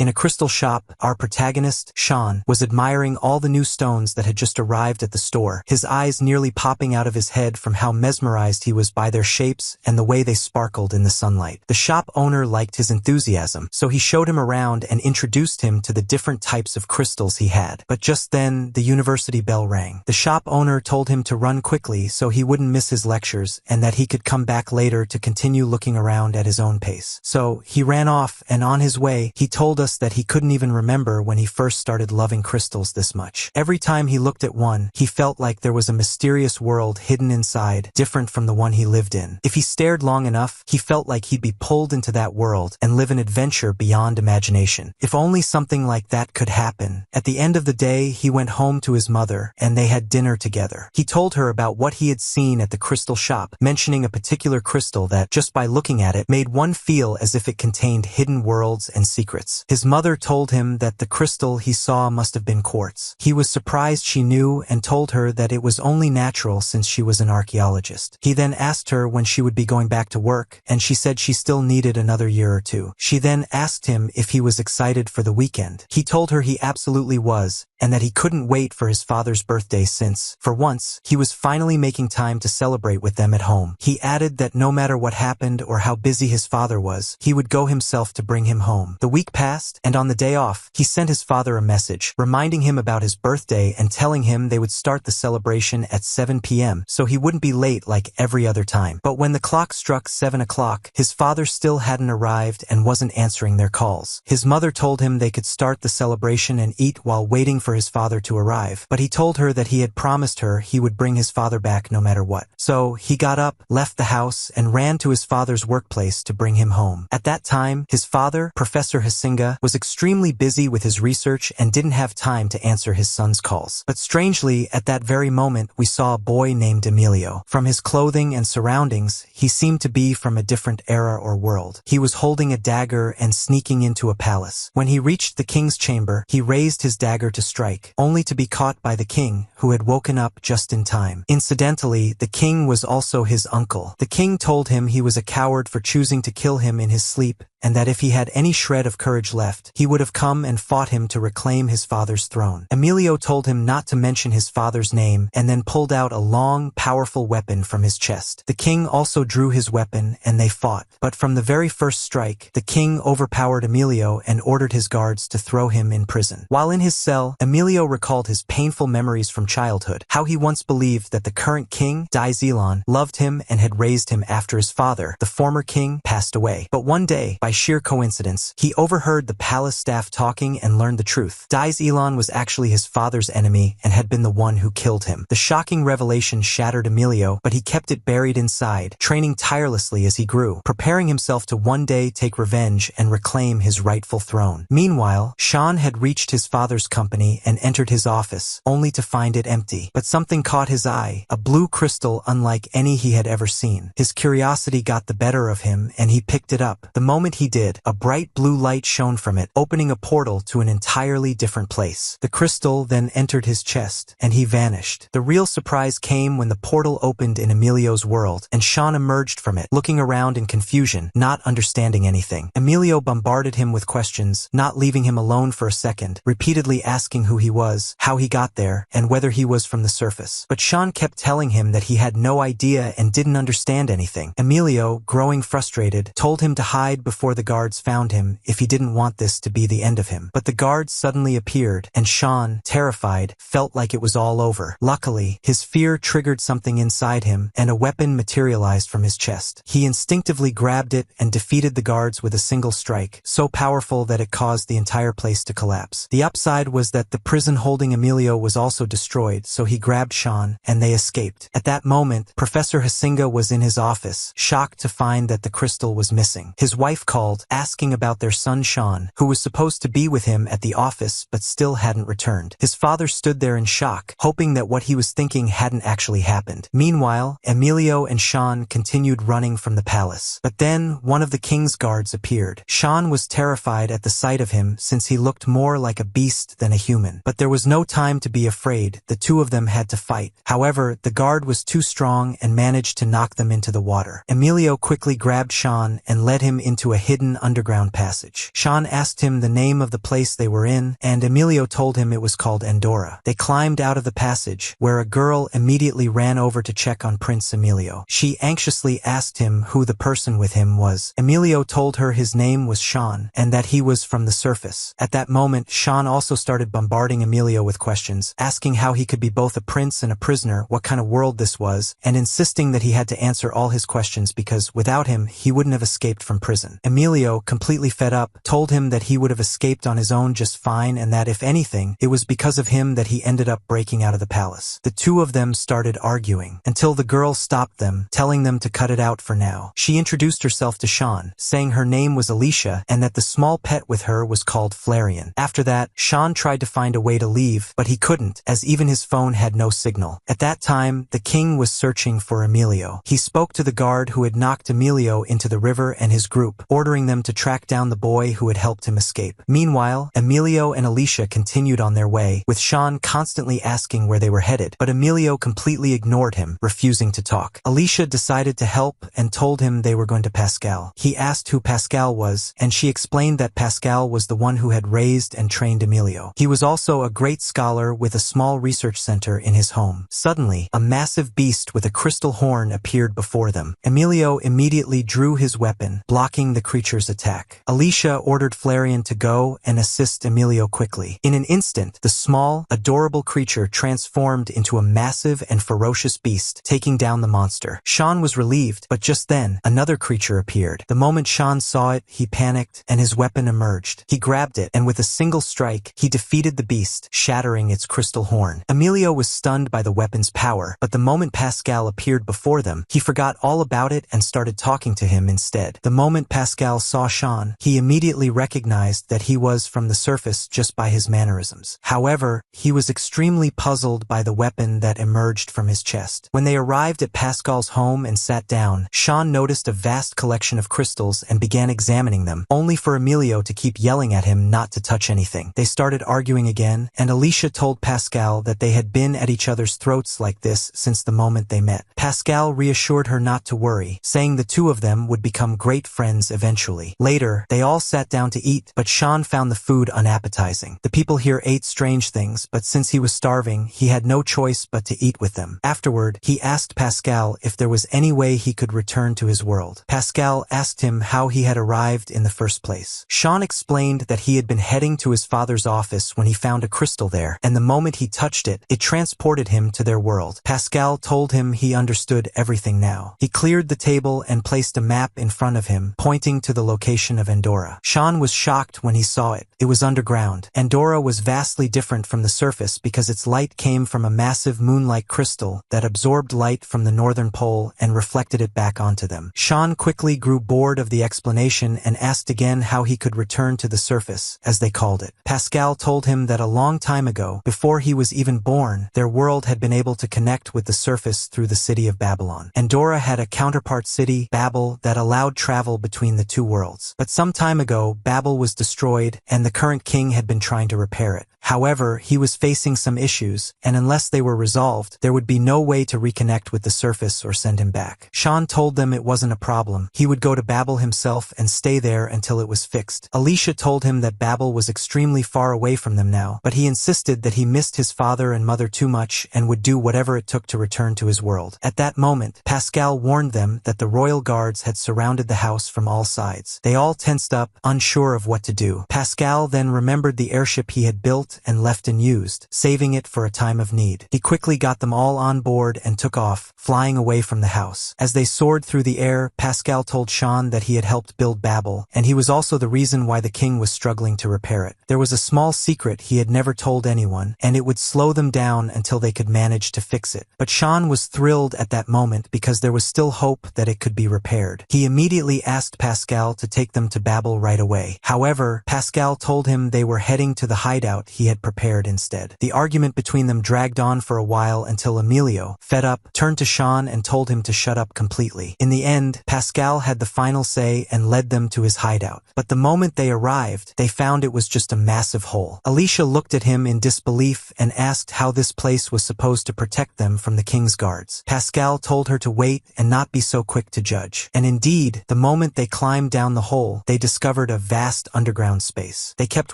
In a crystal shop, our protagonist, Shawn, was admiring all the new stones that had just arrived at the store, his eyes nearly popping out of his head from how mesmerized he was by their shapes and the way they sparkled in the sunlight. The shop owner liked his enthusiasm, so he showed him around and introduced him to the different types of crystals he had. But just then, the university bell rang. The shop owner told him to run quickly so he wouldn't miss his lectures and that he could come back later to continue looking around at his own pace. So he ran off, and on his way, he told us that he couldn't even remember when he first started loving crystals this much. Every time he looked at one, he felt like there was a mysterious world hidden inside, different from the one he lived in. If he stared long enough, he felt like he'd be pulled into that world and live an adventure beyond imagination. If only something like that could happen. At the end of the day, he went home to his mother, and they had dinner together. He told her about what he had seen at the crystal shop, mentioning a particular crystal that, just by looking at it, made one feel as if it contained hidden worlds and secrets. His mother told him that the crystal he saw must have been quartz. He was surprised she knew and told her that it was only natural since she was an archaeologist. He then asked her when she would be going back to work, and she said she still needed another year or two. She then asked him if he was excited for the weekend. He told her he absolutely was, and that he couldn't wait for his father's birthday since, for once, he was finally making time to celebrate with them at home. He added that no matter what happened or how busy his father was, he would go himself to bring him home. The week passed, and on the day off, he sent his father a message, reminding him about his birthday and telling him they would start the celebration at 7 p.m. so he wouldn't be late like every other time. But when the clock struck 7 o'clock, his father still hadn't arrived and wasn't answering their calls. His mother told him they could start the celebration and eat while waiting for his father to arrive, but he told her that he had promised her he would bring his father back no matter what. So he got up, left the house, and ran to his father's workplace to bring him home. At that time, his father, Professor Henja, was extremely busy with his research and didn't have time to answer his son's calls. But strangely, at that very moment, we saw a boy named Emilio. From his clothing and surroundings, he seemed to be from a different era or world. He was holding a dagger and sneaking into a palace. When he reached the king's chamber, he raised his dagger to strike, only to be caught by the king, who had woken up just in time. Incidentally, the king was also his uncle. The king told him he was a coward for choosing to kill him in his sleep, and that if he had any shred of courage left, he would have come and fought him to reclaim his father's throne. Emilio told him not to mention his father's name and then pulled out a long, powerful weapon from his chest. The king also drew his weapon and they fought. But from the very first strike, the king overpowered Emilio and ordered his guards to throw him in prison. While in his cell, Emilio recalled his painful memories from childhood, how he once believed that the current king, Zians, loved him and had raised him after his father, the former king, passed away. But one day, by sheer coincidence, he overheard the palace staff talking and learned the truth. Zians was actually his father's enemy and had been the one who killed him. The shocking revelation shattered Emilio, but he kept it buried inside, training tirelessly as he grew, preparing himself to one day take revenge and reclaim his rightful throne. Meanwhile, Shawn had reached his father's company and entered his office, only to find it empty. But something caught his eye, a blue crystal unlike any he had ever seen. His curiosity got the better of him, and he picked it up. The moment he did, a bright blue light shone from it, opening a portal to an entirely different place. The crystal then entered his chest, and he vanished. The real surprise came when the portal opened in Emilio's world, and Shawn emerged from it, looking around in confusion, not understanding anything. Emilio bombarded him with questions, not leaving him alone for a second, repeatedly asking who he was, how he got there, and whether he was from the surface. But Shawn kept telling him that he had no idea and didn't understand anything. Emilio, growing frustrated, told him to hide before the guards found him if he didn't want this to be the end of him. But the guards suddenly appeared, and Shawn, terrified, felt like it was all over. Luckily, his fear triggered something inside him, and a weapon materialized from his chest. He instinctively grabbed it and defeated the guards with a single strike, so powerful that it caused the entire place to collapse. The upside was that the prison holding Emilio was also destroyed, so he grabbed Shawn, and they escaped. At that moment, Professor Henja was in his office, shocked to find that the crystal was missing. His wife called, asking about their son Shawn, who was supposed to be with him at the office but still hadn't returned. His father stood there in shock, hoping that what he was thinking hadn't actually happened. Meanwhile, Emilio and Shawn continued running from the palace. But then, one of the king's guards appeared. Shawn was terrified at the sight of him since he looked more like a beast than a human. But there was no time to be afraid. The two of them had to fight. However, the guard was too strong and managed to knock them into the water. Emilio quickly grabbed Shawn and led him into a hidden underground passage. Shawn asked him the name of the place they were in, and Emilio told him it was called Andora. They climbed out of the passage, where a girl immediately ran over to check on Prince Emilio. She anxiously asked him who the person with him was. Emilio told her his name was Shawn, and that he was from the surface. At that moment, Shawn also started bombarding Emilio with questions, asking how he could be both a prince and a prisoner, what kind of world this was, and insisting that he had to answer all his questions because, without him, he wouldn't have escaped from prison. Emilio, completely fed up, told him that he would have escaped on his own just fine and that, if anything, it was because of him that he ended up breaking out of the palace. The two of them started arguing, until the girl stopped them, telling them to cut it out for now. She introduced herself to Shawn, saying her name was Alicia and that the small pet with her was called Flarian. After that, Shawn tried to find a way to leave, but he couldn't, as even his phone had no signal. At that time, the king was searching for Emilio. He spoke to the guard who had knocked Emilio into the river and his group, ordering them to track down the boy who had helped him escape. Meanwhile, Emilio and Alicia continued on their way, with Shawn constantly asking where they were headed, but Emilio completely ignored him, refusing to talk. Alicia decided to help and told him they were going to Pascal. He asked who Pascal was, and she explained that Pascal was the one who had raised and trained Emilio. He was also a great scholar with a small research center in his home. Suddenly, a massive beast with a crystal horn appeared before them. Emilio immediately drew his weapon, blocking the creature's attack. Alicia ordered Flarian to go and assist Emilio quickly. In an instant, the small, adorable creature transformed into a massive and ferocious beast, taking down the monster. Shawn was relieved, but just then, another creature appeared. The moment Shawn saw it, he panicked, and his weapon emerged. He grabbed it, and with a single strike, he defeated the beast, shattering its crystal horn. Emilio was stunned by the weapon's power, but the moment Pascal appeared before them, he forgot all about it and started talking to him instead. The moment Pascal saw Shawn, he immediately recognized that he was from the surface just by his mannerisms. However, he was extremely puzzled by the weapon that emerged from his chest. When they arrived at Pascal's home and sat down, Shawn noticed a vast collection of crystals and began examining them, only for Emilio to keep yelling at him not to touch anything. They started arguing again, and Alicia told Pascal that they had been at each other's throats like this since the moment they met. Pascal reassured her not to worry, saying the two of them would become great friends eventually. Later, they all sat down to eat, but Shawn found the food unappetizing. The people here ate strange things, but since he was starving, he had no choice but to eat with them. Afterward, he asked Pascal if there was any way he could return to his world. Pascal asked him how he had arrived in the first place. Shawn explained that he had been heading to his father's office when he found a crystal there, and the moment he touched it, it transported him to their world. Pascal told him he understood everything now. He cleared the table and placed a map in front of him, pointing to the location of Endora. Shawn was shocked when he saw it. It was underground. Endora was vastly different from the surface because its light came from a massive moon-like crystal that absorbed light from the northern pole and reflected it back onto them. Shawn quickly grew bored of the explanation and asked again how he could return to the surface, as they called it. Pascal told him that a long time ago, before he was even born, their world had been able to connect with the surface through the city of Babylon. Endora had a counterpart city, Babel, that allowed travel between the two worlds. But some time ago, Babel was destroyed, and the current king had been trying to repair it. However, he was facing some issues, and unless they were resolved, there would be no way to reconnect with the surface or send him back. Shawn told them it wasn't a problem. He would go to Babel himself and stay there until it was fixed. Alicia told him that Babel was extremely far away from them now, but he insisted that he missed his father and mother too much and would do whatever it took to return to his world. At that moment, Pascal warned them that the royal guards had surrounded the house from all sides. They all tensed up, unsure of what to do. Pascal then remembered the airship he had built and left unused, saving it for a time of need. He quickly got them all on board and took off, flying away from the house. As they soared through the air, Pascal told Shawn that he had helped build Babel, and he was also the reason why the king was struggling to repair it. There was a small secret he had never told anyone, and it would slow them down until they could manage to fix it. But Shawn was thrilled at that moment because there was still hope that it could be repaired. He immediately asked Pascal to take them to Babel right away. However, Pascal told him they were heading to the hideout he had prepared instead. The argument between them dragged on for a while until Emilio, fed up, turned to Shawn and told him to shut up completely. In the end, Pascal had the final say and led them to his hideout. But the moment they arrived, they found it was just a massive hole. Alicia looked at him in disbelief and asked how this place was supposed to protect them from the king's guards. Pascal told her to wait and not be so quick to judge. And indeed, the moment they climbed down the hole, they discovered a vast underground space. They kept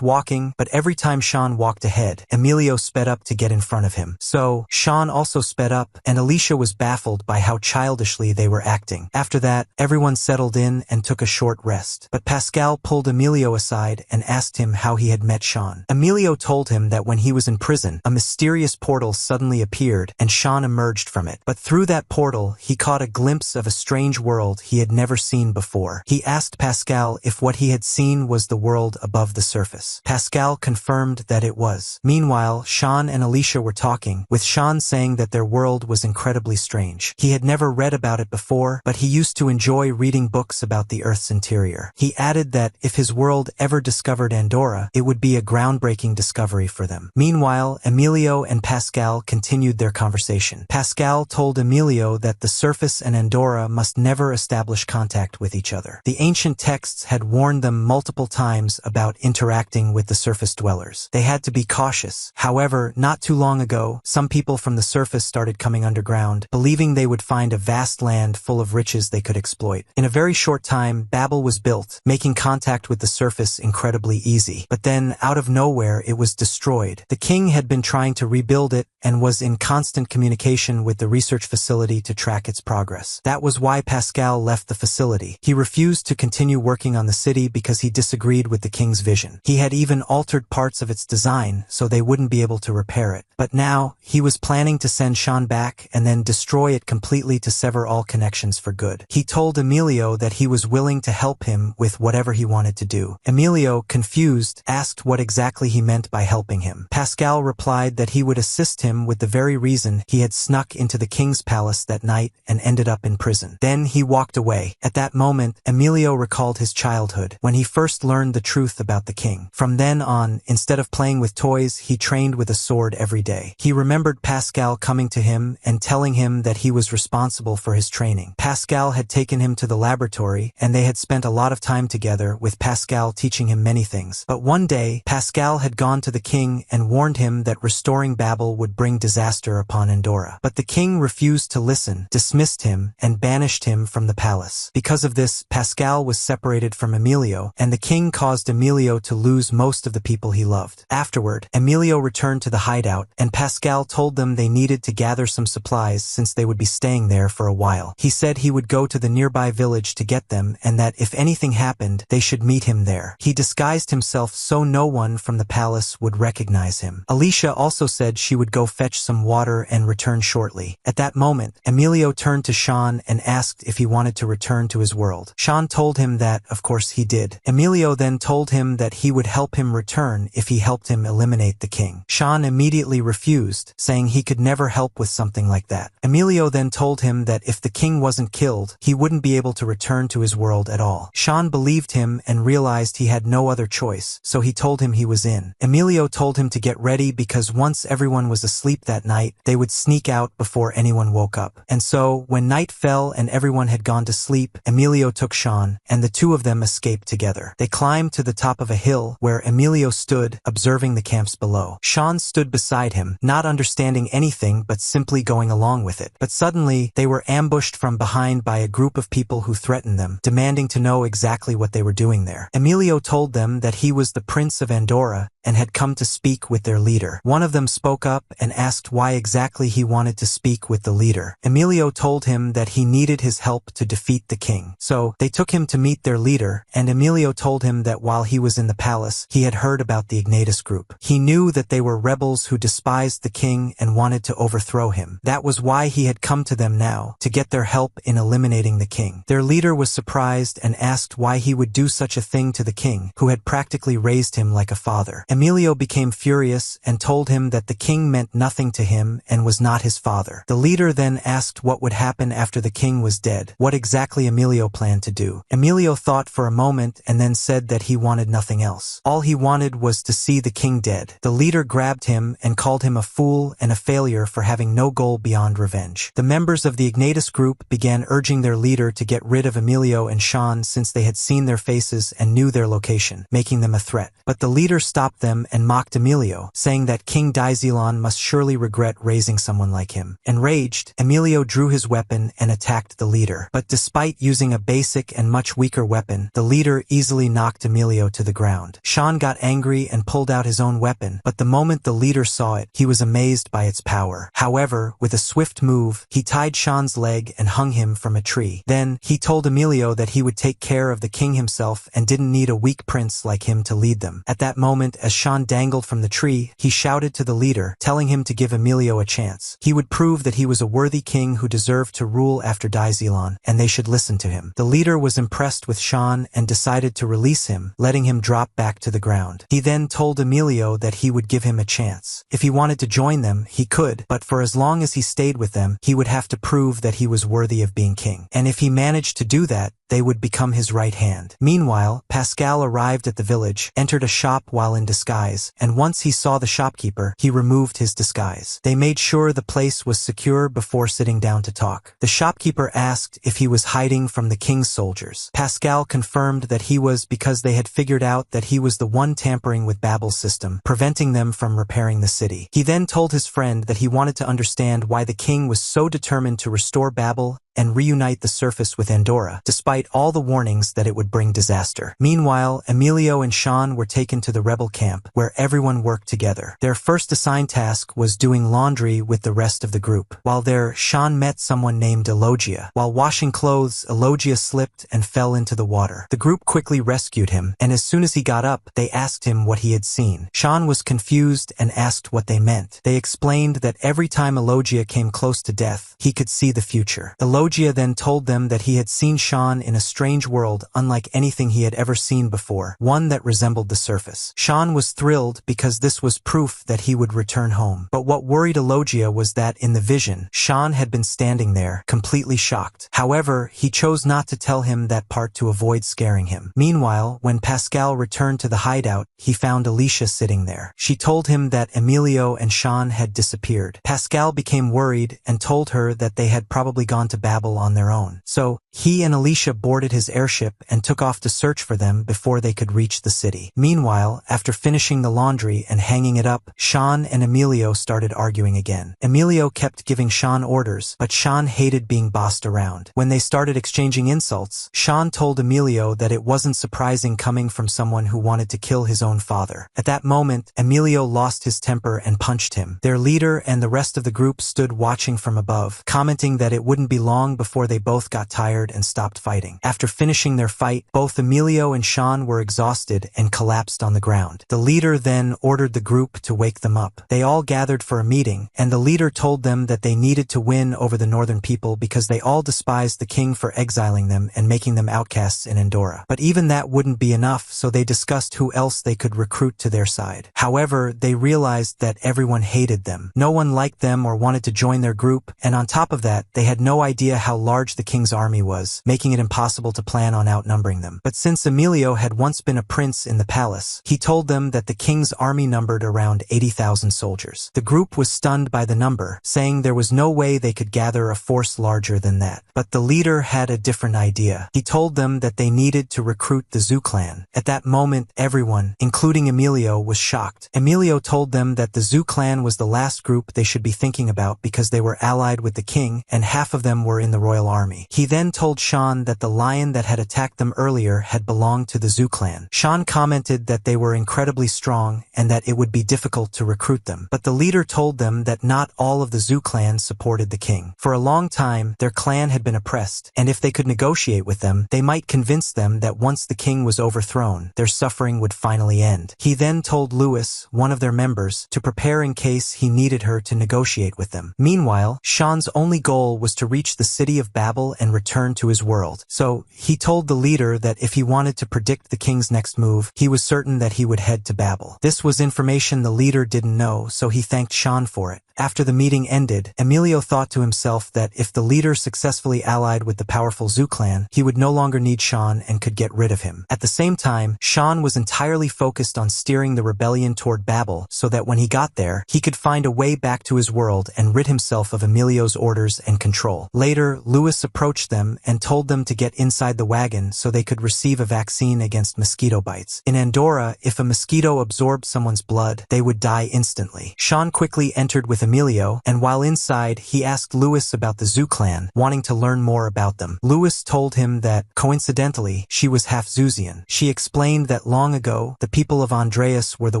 walking, but every time Shawn walked ahead, Emilio sped up to get in front of him. So, Shawn also sped up, and Alicia was baffled by how childishly they were acting. After that, everyone settled in and took a short rest. But Pascal pulled Emilio aside and asked him how he had met Shawn. Emilio told him that when he was in prison, a mysterious portal suddenly appeared and Shawn emerged from it. But through that portal, he caught a glimpse of a strange world he had never seen before. He asked Pascal if what he had seen was the world above the surface. Pascal confirmed that it was. Meanwhile, Shawn and Alicia were talking, with Shawn saying that their world was incredibly strange. He had never read about it before, but he used to enjoy reading books about the Earth's interior. He added that if his world ever discovered Andora, it would be a groundbreaking discovery for them. Meanwhile, Emilio and Pascal continued their conversation. Pascal told Emilio that the surface and Andora must never establish contact with each other. The ancient texts had warned them multiple times about interacting with the surface dwellers. They had to be cautious. However, not too long ago, some people from the surface started coming underground, believing they would find a vast land full of riches they could exploit. In a very short time, Babel was built, making contact with the surface incredibly easy. But then, out of nowhere, it was destroyed. The king had been trying to rebuild it and was in constant communication with the research facility to track its progress. That was why Pascal left the facility. He refused to continue working on the city because he disagreed with the king's vision. He had even altered parts of its design so they wouldn't be able to repair it. But now, he was planning to send Shawn back and then destroy it completely to sever all connections for good. He told Emilio that he was willing to help him with whatever he wanted to do. Emilio, confused, asked what exactly he meant by helping him. Pascal replied that he would assist him with the very reason he had snuck into the king's palace that night and ended up in prison. Then he walked away. At that moment, Emilio recalled his childhood, when he first learned the truth about the king. From then on, instead of playing with toys, he trained with a sword every day. He remembered Pascal coming to him and telling him that he was responsible for his training. Pascal had taken him to the laboratory, and they had spent a lot of time together, with Pascal teaching him many things. But one day, Pascal had gone to the king and warned him that restoring Babel would bring disaster upon Endora. But the king refused to listen, dismissed him, and banished him from the palace. Because of this, Pascal was separated from Emilio, and the king caused Emilio to lose most of the people he loved. Afterward, Emilio returned to the hideout, and Pascal told them they needed to gather some supplies since they would be staying there for a while. He said he would go to the nearby village to get them, and that if anything happened, they should meet him there. He disguised himself so no one from the palace would recognize him. Alicia also said she would go fetch some water and return shortly. At that moment, Emilio turned to Shawn and asked if he wanted to return to his world. Shawn told him that, of course, he did. Emilio then told him that he would help him return if he helped him eliminate the king. Shawn immediately refused, saying he could never help with something like that. Emilio then told him that if the king wasn't killed, he wouldn't be able to return to his world at all. Shawn believed him and realized he had no other choice, so he told him he was in. Emilio told him to get ready because once everyone was asleep that night, they would sneak out before anyone woke up. And so, when night fell and everyone had gone to sleep, Emilio took Shawn, and the two of them escaped together. They climbed to the top of a hill, where Emilio stood, observing the camps below. Shawn stood beside him, not understanding anything but simply going along with it. But suddenly, they were ambushed from behind by a group of people who threatened them, demanding to know exactly what they were doing there. Emilio told them that he was the Prince of Andora and had come to speak with their leader. One of them spoke up and asked why exactly he wanted to speak with the leader. Emilio told him that he needed his help to defeat the king. So, they took him to meet their leader, and Emilio told him that while he was in the palace, he had heard about the Ignatus group. He knew that they were rebels who despised the king and wanted to overthrow him. That was why he had come to them now, to get their help in eliminating the king. Their leader was surprised and asked why he would do such a thing to the king, who had practically raised him like a father. Emilio became furious and told him that the king meant nothing to him and was not his father. The leader then asked what would happen after the king was dead, what exactly Emilio planned to do. Emilio thought for a moment and then said that he wanted nothing else. All he wanted was to see the king dead. The leader grabbed him and called him a fool and a failure for having no goal beyond revenge. The members of the Ignatius group began urging their leader to get rid of Emilio and Shawn since they had seen their faces and knew their location, making them a threat. But the leader stopped them and mocked Emilio, saying that King Zians must surely regret raising someone like him. Enraged, Emilio drew his weapon and attacked the leader. But despite using a basic and much weaker weapon, the leader easily knocked Emilio to the ground. Shawn got angry and pulled out his own weapon, but the moment the leader saw it, he was amazed by its power. However, with a swift move, he tied Shawn's leg and hung him from a tree. Then, he told Emilio that he would take care of the king himself and didn't need a weak prince like him to lead them. At that moment, as Shawn dangled from the tree, he shouted to the leader, telling him to give Emilio a chance. He would prove that he was a worthy king who deserved to rule after Zians, and they should listen to him. The leader was impressed with Shawn and decided to release him, letting him drop back to the ground. He then told Emilio that he would give him a chance. If he wanted to join them, he could, but for as long as he stayed with them, he would have to prove that he was worthy of being king. And if he managed to do that, they would become his right hand. Meanwhile, Pascal arrived at the village, entered a shop while in disguise, and once he saw the shopkeeper, he removed his disguise. They made sure the place was secure before sitting down to talk. The shopkeeper asked if he was hiding from the king's soldiers. Pascal confirmed that he was because they had figured out that he was the one tampering with Babel's system, preventing them from repairing the city. He then told his friend that he wanted to understand why the king was so determined to restore Babel and reunite the surface with Andora, despite all the warnings that it would bring disaster. Meanwhile, Emilio and Shawn were taken to the rebel camp, where everyone worked together. Their first assigned task was doing laundry with the rest of the group. While there, Shawn met someone named Elogia. While washing clothes, Elogia slipped and fell into the water. The group quickly rescued him, and as soon as he got up, they asked him what he had seen. Shawn was confused and asked what they meant. They explained that every time Elogia came close to death, he could see the future. Elogia then told them that he had seen Shawn in a strange world unlike anything he had ever seen before, one that resembled the surface. Shawn was thrilled because this was proof that he would return home. But what worried Elogia was that in the vision, Shawn had been standing there, completely shocked. However, he chose not to tell him that part to avoid scaring him. Meanwhile, when Pascal returned to the hideout, he found Alicia sitting there. She told him that Emilio and Shawn had disappeared. Pascal became worried and told her that they had probably gone to Babel on their own. So, he and Alicia boarded his airship and took off to search for them before they could reach the city. Meanwhile, after finishing the laundry and hanging it up, Shawn and Emilio started arguing again. Emilio kept giving Shawn orders, but Shawn hated being bossed around. When they started exchanging insults, Shawn told Emilio that it wasn't surprising coming from someone who wanted to kill his own father. At that moment, Emilio lost his temper and punched him. Their leader and the rest of the group stood watching from above, commenting that it wouldn't be long before they both got tired and stopped fighting. After finishing their fight, both Emilio and Shawn were exhausted and collapsed on the ground. The leader then ordered the group to wake them up. They all gathered for a meeting, and the leader told them that they needed to win over the northern people because they all despised the king for exiling them and making them outcasts in Endora. But even that wouldn't be enough, so they discussed who else they could recruit to their side. However, they realized that everyone hated them. No one liked them or wanted to join their group, and on top of that, they had no idea how large the king's army was, making it impossible to plan on outnumbering them. But since Emilio had once been a prince in the palace, he told them that the king's army numbered around 80,000 soldiers. The group was stunned by the number, saying there was no way they could gather a force larger than that. But the leader had a different idea. He told them that they needed to recruit the Zoo clan. At that moment, everyone, including Emilio, was shocked. Emilio told them that the Zoo clan was the last group they should be thinking about because they were allied with the king, and half of them were in the royal army. He then told Shawn that the lion that had attacked them earlier had belonged to the Zoo clan. Shawn commented that they were incredibly strong and that it would be difficult to recruit them. But the leader told them that not all of the Zoo clan supported the king. For a long time, their clan had been oppressed, and if they could negotiate with them, they might convince them that once the king was overthrown, their suffering would finally end. He then told Louis, one of their members, to prepare in case he needed her to negotiate with them. Meanwhile, Shawn's only goal was to reach the city of Babel and return return to his world. So, he told the leader that if he wanted to predict the king's next move, he was certain that he would head to Babel. This was information the leader didn't know, so he thanked Shawn for it. After the meeting ended, Emilio thought to himself that if the leader successfully allied with the powerful Zoo clan, he would no longer need Shawn and could get rid of him. At the same time, Shawn was entirely focused on steering the rebellion toward Babel so that when he got there, he could find a way back to his world and rid himself of Emilio's orders and control. Later, Louis approached them and told them to get inside the wagon so they could receive a vaccine against mosquito bites. In Andora, if a mosquito absorbed someone's blood, they would die instantly. Shawn quickly entered with Emilio, and while inside, he asked Louis about the Zoo clan, wanting to learn more about them. Louis told him that, coincidentally, she was half Zoozian. She explained that long ago, the people of Andreas were the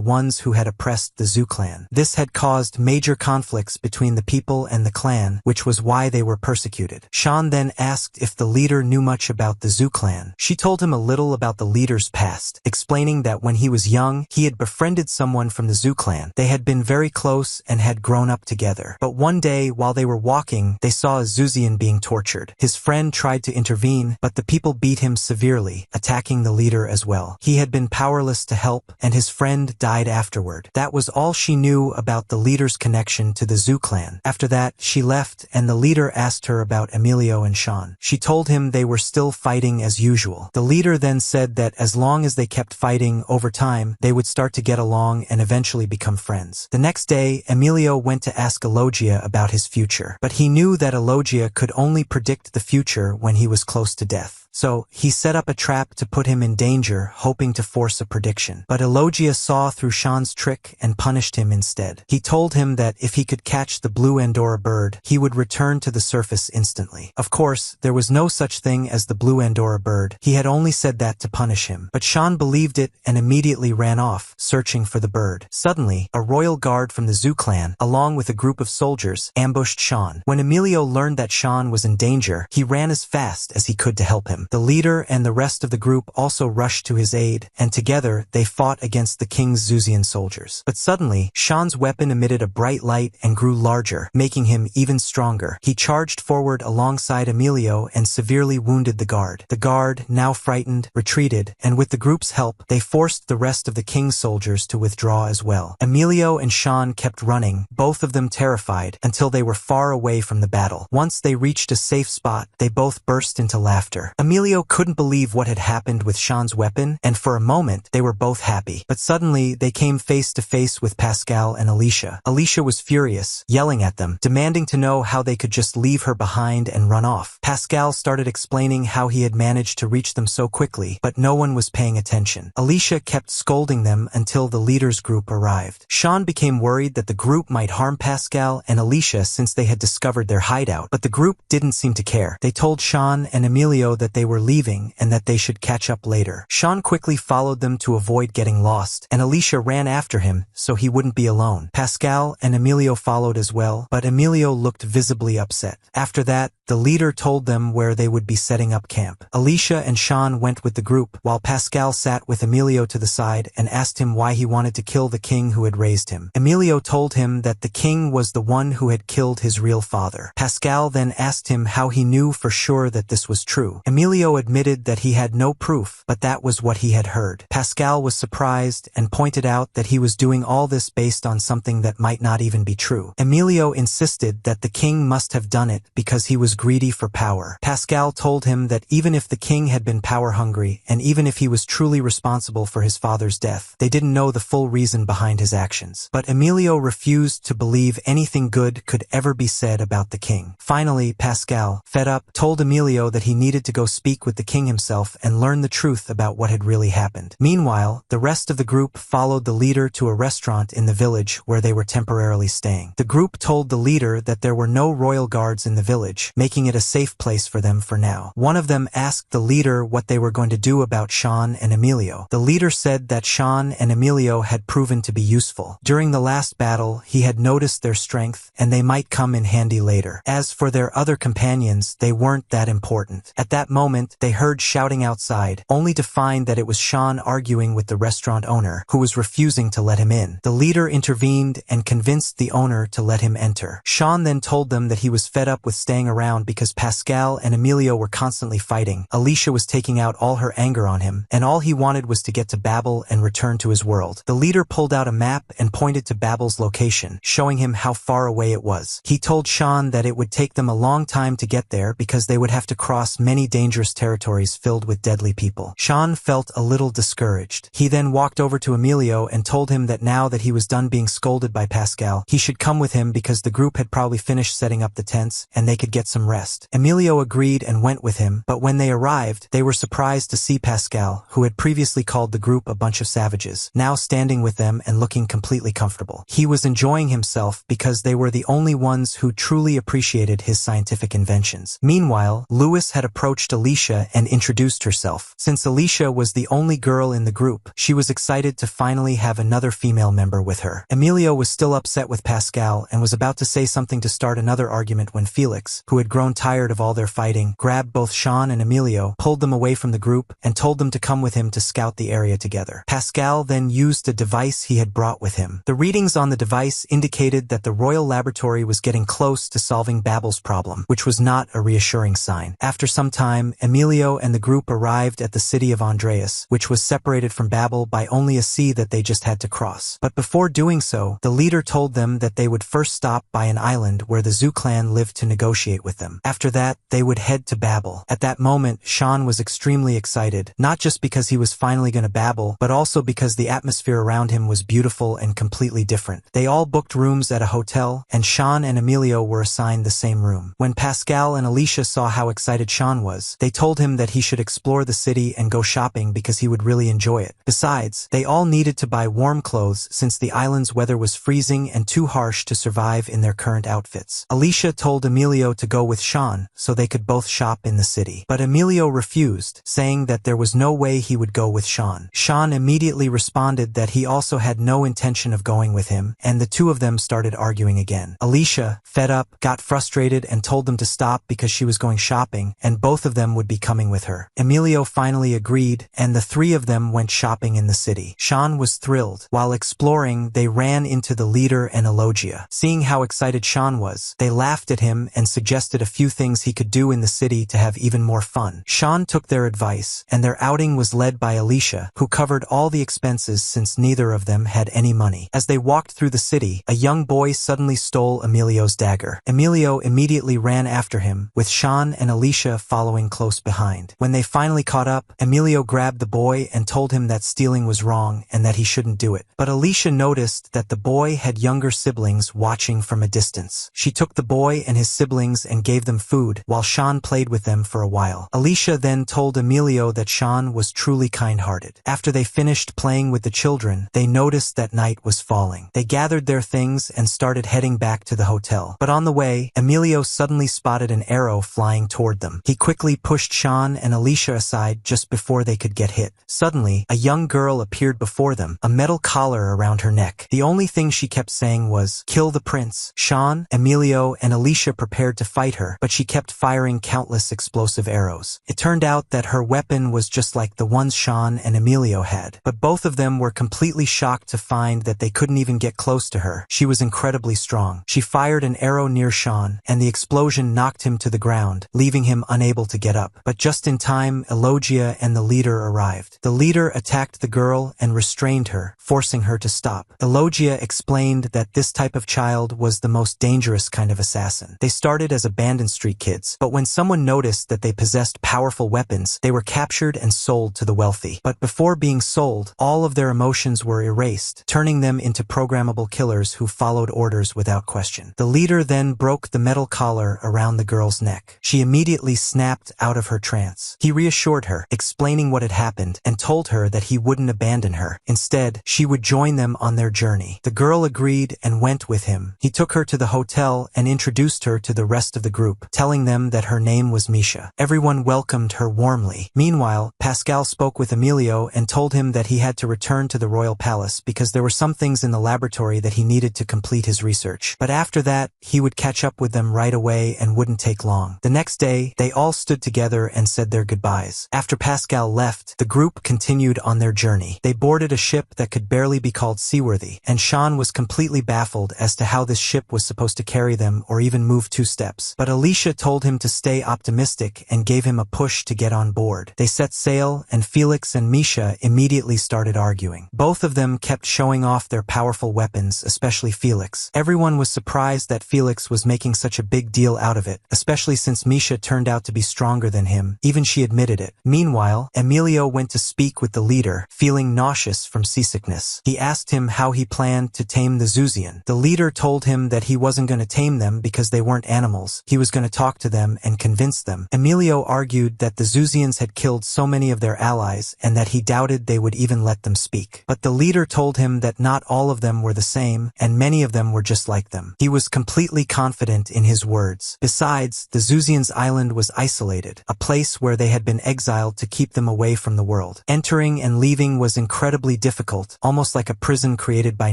ones who had oppressed the Zoo clan. This had caused major conflicts between the people and the clan, which was why they were persecuted. Shawn then asked if the leader knew much about the Zoo clan. She told him a little about the leader's past, explaining that when he was young, he had befriended someone from the Zoo clan. They had been very close and had grown up together. But one day, while they were walking, they saw a Zoozian being tortured. His friend tried to intervene, but the people beat him severely, attacking the leader as well. He had been powerless to help, and his friend died afterward. That was all she knew about the leader's connection to the Zoo clan. After that, she left, and the leader asked her about Emilio and Shawn. She told him they were still fighting as usual. The leader then said that as long as they kept fighting over time, they would start to get along and eventually become friends. The next day, Emilio went to ask Elogia about his future, but he knew that Elogia could only predict the future when he was close to death. So, he set up a trap to put him in danger, hoping to force a prediction. But Elogia saw through Shawn's trick and punished him instead. He told him that if he could catch the blue Andora bird, he would return to the surface instantly. Of course, there was no such thing as the blue Andora bird. He had only said that to punish him. But Shawn believed it and immediately ran off, searching for the bird. Suddenly, a royal guard from the Zoo clan, along with a group of soldiers, ambushed Shawn. When Emilio learned that Shawn was in danger, he ran as fast as he could to help him. The leader and the rest of the group also rushed to his aid, and together they fought against the king's Zoozian soldiers. But suddenly, Shawn's weapon emitted a bright light and grew larger, making him even stronger. He charged forward alongside Emilio and severely wounded the guard. The guard, now frightened, retreated, and with the group's help, they forced the rest of the king's soldiers to withdraw as well. Emilio and Shawn kept running, both of them terrified, until they were far away from the battle. Once they reached a safe spot, they both burst into laughter. Emilio couldn't believe what had happened with Shawn's weapon, and for a moment, they were both happy. But suddenly, they came face to face with Pascal and Alicia. Alicia was furious, yelling at them, demanding to know how they could just leave her behind and run off. Pascal started explaining how he had managed to reach them so quickly, but no one was paying attention. Alicia kept scolding them until the leader's group arrived. Shawn became worried that the group might harm Pascal and Alicia since they had discovered their hideout, but the group didn't seem to care. They told Shawn and Emilio that they were leaving and that they should catch up later. Shawn quickly followed them to avoid getting lost, and Alicia ran after him so he wouldn't be alone. Pascal and Emilio followed as well, but Emilio looked visibly upset. After that, the leader told them where they would be setting up camp. Alicia and Shawn went with the group, while Pascal sat with Emilio to the side and asked him why he wanted to kill the king who had raised him. Emilio told him that the king was the one who had killed his real father. Pascal then asked him how he knew for sure that this was true. Emilio admitted that he had no proof, but that was what he had heard. Pascal was surprised and pointed out that he was doing all this based on something that might not even be true. Emilio insisted that the king must have done it because he was greedy for power. Pascal told him that even if the king had been power-hungry, and even if he was truly responsible for his father's death, they didn't know the full reason behind his actions. But Emilio refused to believe anything good could ever be said about the king. Finally, Pascal, fed up, told Emilio that he needed to go speak with the king himself and learn the truth about what had really happened. Meanwhile, the rest of the group followed the leader to a restaurant in the village where they were temporarily staying. The group told the leader that there were no royal guards in the village, making it a safe place for them for now. One of them asked the leader what they were going to do about Shawn and Emilio. The leader said that Shawn and Emilio had proven to be useful. During the last battle, he had noticed their strength, and they might come in handy later. As for their other companions, they weren't that important. At that moment, moment, they heard shouting outside, only to find that it was Shawn arguing with the restaurant owner, who was refusing to let him in. The leader intervened and convinced the owner to let him enter. Shawn then told them that he was fed up with staying around because Pascal and Emilio were constantly fighting. Alicia was taking out all her anger on him, and all he wanted was to get to Babel and return to his world. The leader pulled out a map and pointed to Babel's location, showing him how far away it was. He told Shawn that it would take them a long time to get there because they would have to cross many dangerous territories filled with deadly people. Shawn felt a little discouraged. He then walked over to Emilio and told him that now that he was done being scolded by Pascal, he should come with him because the group had probably finished setting up the tents and they could get some rest. Emilio agreed and went with him, but when they arrived, they were surprised to see Pascal, who had previously called the group a bunch of savages, now standing with them and looking completely comfortable. He was enjoying himself because they were the only ones who truly appreciated his scientific inventions. Meanwhile, Louis had approached Alicia and introduced herself. Since Alicia was the only girl in the group, she was excited to finally have another female member with her. Emilio was still upset with Pascal and was about to say something to start another argument when Felix, who had grown tired of all their fighting, grabbed both Shawn and Emilio, pulled them away from the group, and told them to come with him to scout the area together. Pascal then used a device he had brought with him. The readings on the device indicated that the Royal Laboratory was getting close to solving Babel's problem, which was not a reassuring sign. After some time, Emilio and the group arrived at the city of Andreas, which was separated from Babel by only a sea that they just had to cross. But before doing so, the leader told them that they would first stop by an island where the Zoo clan lived to negotiate with them. After that, they would head to Babel. At that moment, Shawn was extremely excited, not just because he was finally going to babble, but also because the atmosphere around him was beautiful and completely different. They all booked rooms at a hotel, and Shawn and Emilio were assigned the same room. When Pascal and Alicia saw how excited Shawn was, they told him that he should explore the city and go shopping because he would really enjoy it. Besides, they all needed to buy warm clothes since the island's weather was freezing and too harsh to survive in their current outfits. Alicia told Emilio to go with Shawn so they could both shop in the city. But Emilio refused, saying that there was no way he would go with Shawn. Shawn immediately responded that he also had no intention of going with him, and the two of them started arguing again. Alicia, fed up, got frustrated and told them to stop because she was going shopping, and both of them would be coming with her. Emilio finally agreed, and the three of them went shopping in the city. Shawn was thrilled. While exploring, they ran into the leader and Elogia. Seeing how excited Shawn was, they laughed at him and suggested a few things he could do in the city to have even more fun. Shawn took their advice, and their outing was led by Alicia, who covered all the expenses since neither of them had any money. As they walked through the city, a young boy suddenly stole Emilio's dagger. Emilio immediately ran after him, with Shawn and Alicia following close behind. When they finally caught up, Emilio grabbed the boy and told him that stealing was wrong and that he shouldn't do it. But Alicia noticed that the boy had younger siblings watching from a distance. She took the boy and his siblings and gave them food, while Shawn played with them for a while. Alicia then told Emilio that Shawn was truly kind-hearted. After they finished playing with the children, they noticed that night was falling. They gathered their things and started heading back to the hotel. But on the way, Emilio suddenly spotted an arrow flying toward them. He quickly pushed Shawn and Alicia aside just before they could get hit. Suddenly, a young girl appeared before them, a metal collar around her neck. The only thing she kept saying was, "Kill the prince." Shawn, Emilio, and Alicia prepared to fight her, but she kept firing countless explosive arrows. It turned out that her weapon was just like the ones Shawn and Emilio had, but both of them were completely shocked to find that they couldn't even get close to her. She was incredibly strong. She fired an arrow near Shawn, and the explosion knocked him to the ground, leaving him unable to get up. But just in time, Elogia and the leader arrived. The leader attacked the girl and restrained her, forcing her to stop. Elogia explained that this type of child was the most dangerous kind of assassin. They started as abandoned street kids, but when someone noticed that they possessed powerful weapons, they were captured and sold to the wealthy. But before being sold, all of their emotions were erased, turning them into programmable killers who followed orders without question. The leader then broke the metal collar around the girl's neck. She immediately snapped out of her trance. He reassured her, explaining what had happened, and told her that he wouldn't abandon her. Instead, she would join them on their journey. The girl agreed and went with him. He took her to the hotel and introduced her to the rest of the group, telling them that her name was Misha. Everyone welcomed her warmly. Meanwhile, Pascal spoke with Emilio and told him that he had to return to the royal palace because there were some things in the laboratory that he needed to complete his research. But after that, he would catch up with them right away and wouldn't take long. The next day, they all stood together together and said their goodbyes. After Pascal left, the group continued on their journey. They boarded a ship that could barely be called seaworthy, and Shawn was completely baffled as to how this ship was supposed to carry them or even move 2 steps. But Alicia told him to stay optimistic and gave him a push to get on board. They set sail, and Felix and Misha immediately started arguing. Both of them kept showing off their powerful weapons, especially Felix. Everyone was surprised that Felix was making such a big deal out of it, especially since Misha turned out to be stronger than him. Even she admitted it. Meanwhile, Emilio went to speak with the leader, feeling nauseous from seasickness. He asked him how he planned to tame the Zuzian. The leader told him that he wasn't going to tame them because they weren't animals. He was going to talk to them and convince them. Emilio argued that the Zuzians had killed so many of their allies and that he doubted they would even let them speak. But the leader told him that not all of them were the same, and many of them were just like them. He was completely confident in his words. Besides, the Zuzians' island was isolated, a place where they had been exiled to keep them away from the world. Entering and leaving was incredibly difficult, almost like a prison created by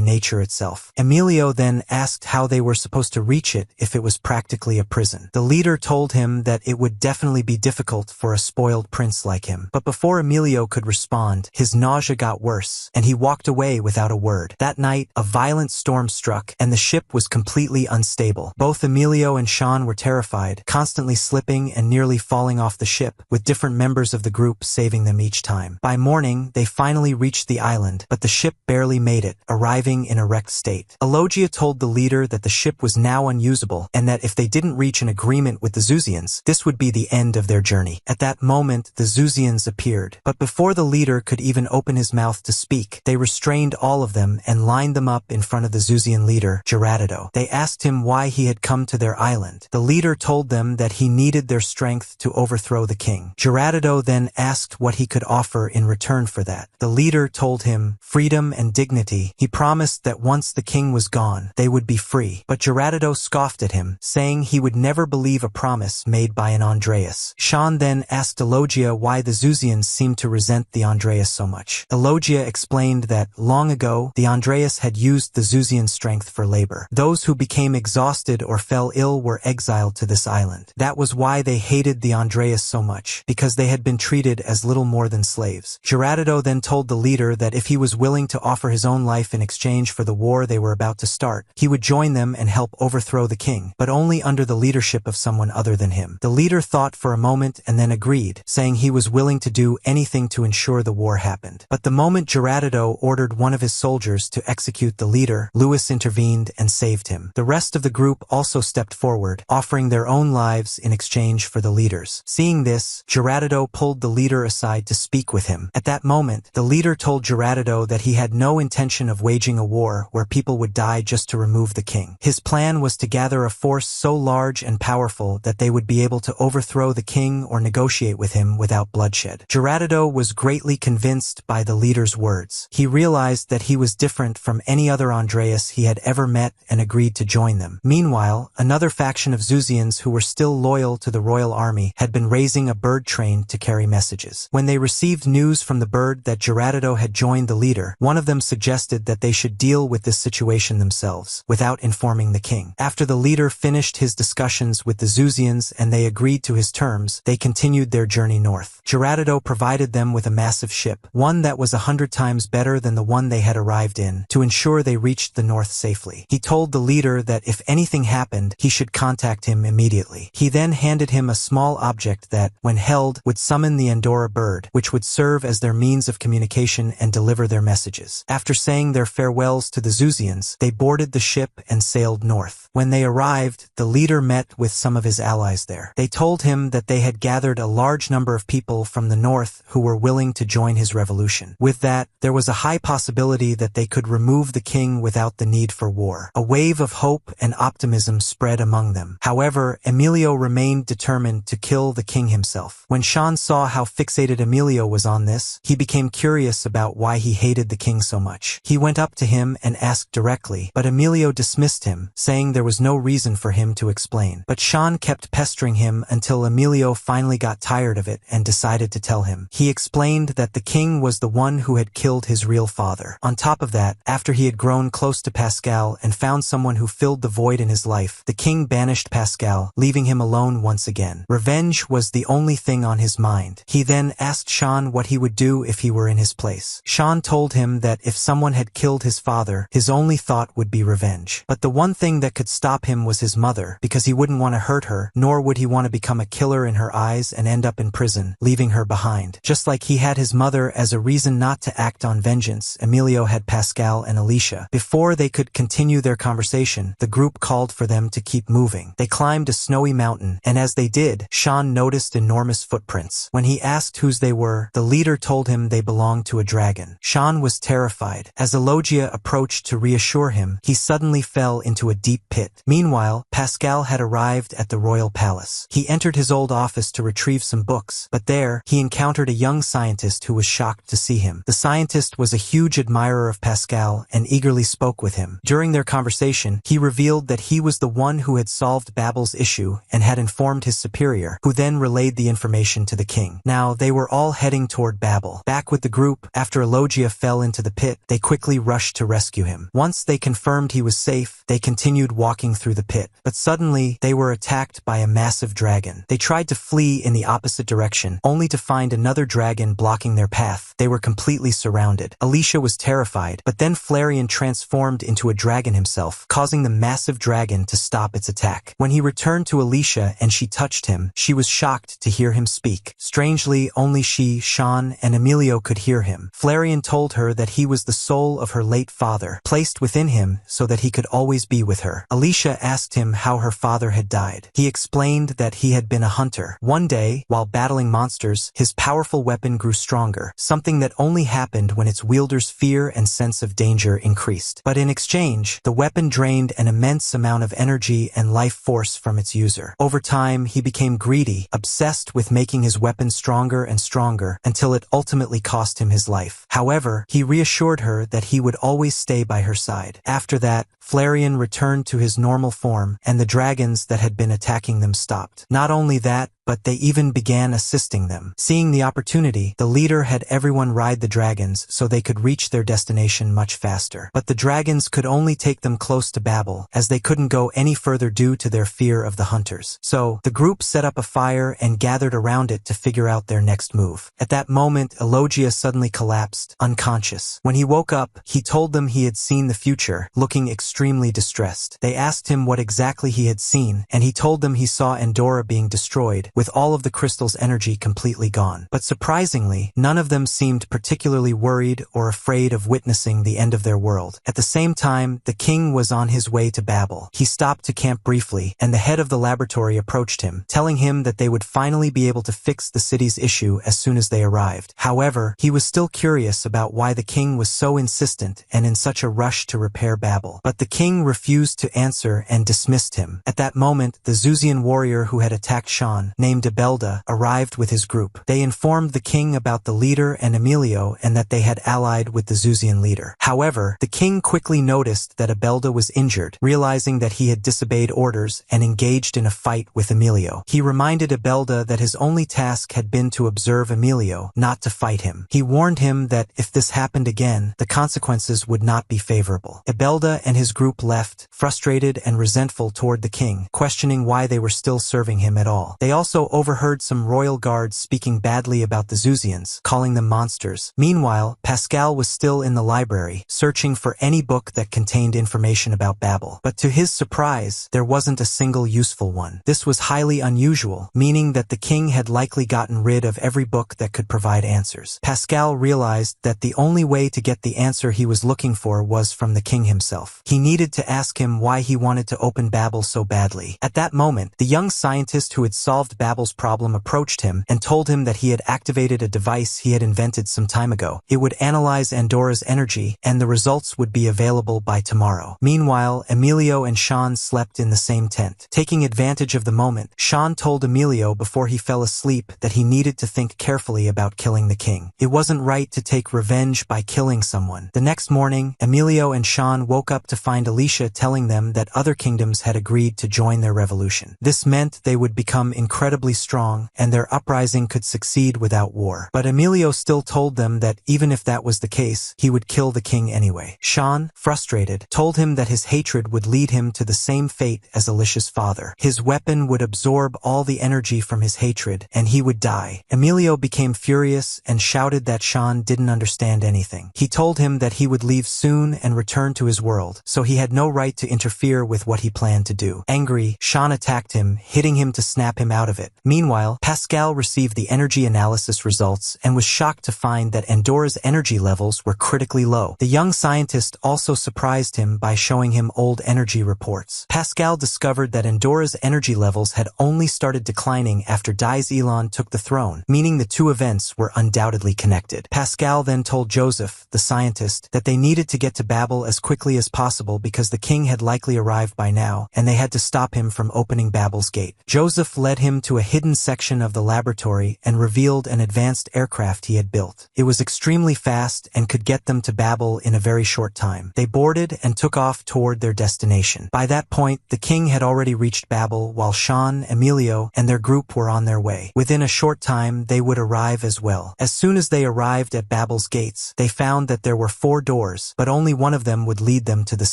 nature itself. Emilio then asked how they were supposed to reach it if it was practically a prison. The leader told him that it would definitely be difficult for a spoiled prince like him. But before Emilio could respond, his nausea got worse, and he walked away without a word. That night, a violent storm struck, and the ship was completely unstable. Both Emilio and Shawn were terrified, constantly slipping and nearly falling off the ship, with different members of the group saving them each time. By morning, they finally reached the island, but the ship barely made it, arriving in a wrecked state. Elogia told the leader that the ship was now unusable, and that if they didn't reach an agreement with the Zuzians, this would be the end of their journey. At that moment, the Zuzians appeared, but before the leader could even open his mouth to speak, they restrained all of them and lined them up in front of the Zuzian leader, Gerado. They asked him why he had come to their island. The leader told them that he needed their strength to overthrow the king. Gerado then asked what he could offer in return for that. The leader told him freedom and dignity. He promised that once the king was gone, they would be free. But Gerado scoffed at him, saying he would never believe a promise made by an Andreas. Shawn then asked Elogia why the Zuzians seemed to resent the Andreas so much. Elogia explained that, long ago, the Andreas had used the Zuzian strength for labor. Those who became exhausted or fell ill were exiled to this island. That was why they hated the Andreas so much, because they had been treated as little more than slaves. Gerado then told the leader that if he was willing to offer his own life in exchange for the war they were about to start, he would join them and help overthrow the king, but only under the leadership of someone other than him. The leader thought for a moment and then agreed, saying he was willing to do anything to ensure the war happened. But the moment Gerado ordered one of his soldiers to execute the leader, Louis intervened and saved him. The rest of the group also stepped forward, offering their own lives in exchange for the leaders. Seeing this, Gerado pulled the leader aside to speak with him. At that moment, the leader told Gerado that he had no intention of waging a war where people would die just to remove the king. His plan was to gather a force so large and powerful that they would be able to overthrow the king or negotiate with him without bloodshed. Gerado was greatly convinced by the leader's words. He realized that he was different from any other Andreas he had ever met and agreed to join them. Meanwhile, another faction of Zuzians who were still loyal to the royal army had been raising a bird train to carry messages. When they received news from the bird that Gerado had joined the leader, one of them suggested that they should deal with this situation themselves, without informing the king. After the leader finished his discussions with the Zuzians and they agreed to his terms, they continued their journey north. Gerado provided them with a massive ship, one that was 100 times better than the one they had arrived in, to ensure they reached the north safely. He told the leader that if anything happened, he should contact him immediately. He then handed him a small object that, when held, would summon the Endora bird, which would serve as their means of communication and deliver their messages. After saying their farewells to the Zuzians, they boarded the ship and sailed north. When they arrived, the leader met with some of his allies there. They told him that they had gathered a large number of people from the north who were willing to join his revolution. With that, there was a high possibility that they could remove the king without the need for war. A wave of hope and optimism spread among them. However, Emilio remained determined to kill the king himself. When Shawn saw how fixated Emilio was on this, he became curious about why he hated the king so much. He went up to him and asked directly, but Emilio dismissed him, saying there was no reason for him to explain. But Shawn kept pestering him until Emilio finally got tired of it and decided to tell him. He explained that the king was the one who had killed his real father. On top of that, after he had grown close to Pascal and found someone who filled the void in his life, the king banished Pascal, leaving him alone once again. Revenge Revenge was the only thing on his mind. He then asked Shawn what he would do if he were in his place. Shawn told him that if someone had killed his father, his only thought would be revenge. But the one thing that could stop him was his mother, because he wouldn't want to hurt her, nor would he want to become a killer in her eyes and end up in prison, leaving her behind. Just like he had his mother as a reason not to act on vengeance, Emilio had Pascal and Alicia. Before they could continue their conversation, the group called for them to keep moving. They climbed a snowy mountain, and as they did, Shawn noticed enormous footprints. When he asked whose they were, the leader told him they belonged to a dragon. Shawn was terrified. As Elogia approached to reassure him, he suddenly fell into a deep pit. Meanwhile, Pascal had arrived at the royal palace. He entered his old office to retrieve some books, but there, he encountered a young scientist who was shocked to see him. The scientist was a huge admirer of Pascal and eagerly spoke with him. During their conversation, he revealed that he was the one who had solved Babel's issue and had informed his superior, who then relayed the information to the king. Now, they were all heading toward Babel. Back with the group, after Elogia fell into the pit, they quickly rushed to rescue him. Once they confirmed he was safe, they continued walking through the pit. But suddenly, they were attacked by a massive dragon. They tried to flee in the opposite direction, only to find another dragon blocking their path. They were completely surrounded. Alicia was terrified, but then Flareon transformed into a dragon himself, causing the massive dragon to stop its attack. When he returned to Alicia and she touched him, she was shocked to hear him speak. Strangely, only she, Shawn, and Emilio could hear him. Flareon told her that he was the soul of her late father, placed within him so that he could always be with her. Alicia asked him how her father had died. He explained that he had been a hunter. One day, while battling monsters, his powerful weapon grew stronger, something that only happened when its wielder's fear and sense of danger increased. But in exchange, the weapon drained an immense amount of energy and life force from its user. Over time, he became greedy, obsessed with making his weapon stronger and stronger, until it ultimately cost him his life. However, he reassured her that he would always stay by her side. After that, Flareon returned to his normal form, and the dragons that had been attacking them stopped. Not only that, but they even began assisting them. Seeing the opportunity, the leader had everyone ride the dragons so they could reach their destination much faster. But the dragons could only take them close to Babel, as they couldn't go any further due to their fear of the hunters. So, the group set up a fire and gathered around it to figure out their next move. At that moment, Elogia suddenly collapsed, unconscious. When he woke up, he told them he had seen the future, looking extremely distressed. They asked him what exactly he had seen, and he told them he saw Endora being destroyed, with all of the crystal's energy completely gone. But surprisingly, none of them seemed particularly worried or afraid of witnessing the end of their world. At the same time, the king was on his way to Babel. He stopped to camp briefly, and the head of the laboratory approached him, telling him that they would finally be able to fix the city's issue as soon as they arrived. However, he was still curious about why the king was so insistent and in such a rush to repair Babel. But the king refused to answer and dismissed him. At that moment, the Zuzian warrior who had attacked Shawn, named Abela, arrived with his group. They informed the king about the leader and Emilio and that they had allied with the Zuzian leader. However, the king quickly noticed that Abela was injured, realizing that he had disobeyed orders and engaged in a fight with Emilio. He reminded Abela that his only task had been to observe Emilio, not to fight him. He warned him that if this happened again, the consequences would not be favorable. Abela and his group left, frustrated and resentful toward the king, questioning why they were still serving him at all. They also overheard some royal guards speaking badly about the Zuzians, calling them monsters. Meanwhile, Pascal was still in the library, searching for any book that contained information about Babel. But to his surprise, there wasn't a single useful one. This was highly unusual, meaning that the king had likely gotten rid of every book that could provide answers. Pascal realized that the only way to get the answer he was looking for was from the king himself. He needed to ask him why he wanted to open Babel so badly. At that moment, the young scientist who had solved Babel's problem approached him and told him that he had activated a device he had invented some time ago. It would analyze Andora's energy, and the results would be available by tomorrow. Meanwhile, Emilio and Shawn slept in the same tent. Taking advantage of the moment, Shawn told Emilio before he fell asleep that he needed to think carefully about killing the king. It wasn't right to take revenge by killing someone. The next morning, Emilio and Shawn woke up to find Alicia telling them that other kingdoms had agreed to join their revolution. This meant they would become incredibly incredibly strong, and their uprising could succeed without war. But Emilio still told them that even if that was the case, he would kill the king anyway. Shawn, frustrated, told him that his hatred would lead him to the same fate as Alicia's father. His weapon would absorb all the energy from his hatred, and he would die. Emilio became furious and shouted that Shawn didn't understand anything. He told him that he would leave soon and return to his world, so he had no right to interfere with what he planned to do. Angry, Shawn attacked him, hitting him to snap him out of it. Meanwhile, Pascal received the energy analysis results and was shocked to find that Andora's energy levels were critically low. The young scientist also surprised him by showing him old energy reports. Pascal discovered that Andora's energy levels had only started declining after Elon took the throne, meaning the two events were undoubtedly connected. Pascal then told Joseph, the scientist, that they needed to get to Babel as quickly as possible because the king had likely arrived by now, and they had to stop him from opening Babel's gate. Joseph led him to a hidden section of the laboratory and revealed an advanced aircraft he had built. It was extremely fast and could get them to Babel in a very short time. They boarded and took off toward their destination. By that point, the king had already reached Babel while Shawn, Emilio, and their group were on their way. Within a short time, they would arrive as well. As soon as they arrived at Babel's gates, they found that there were 4 doors, but only one of them would lead them to the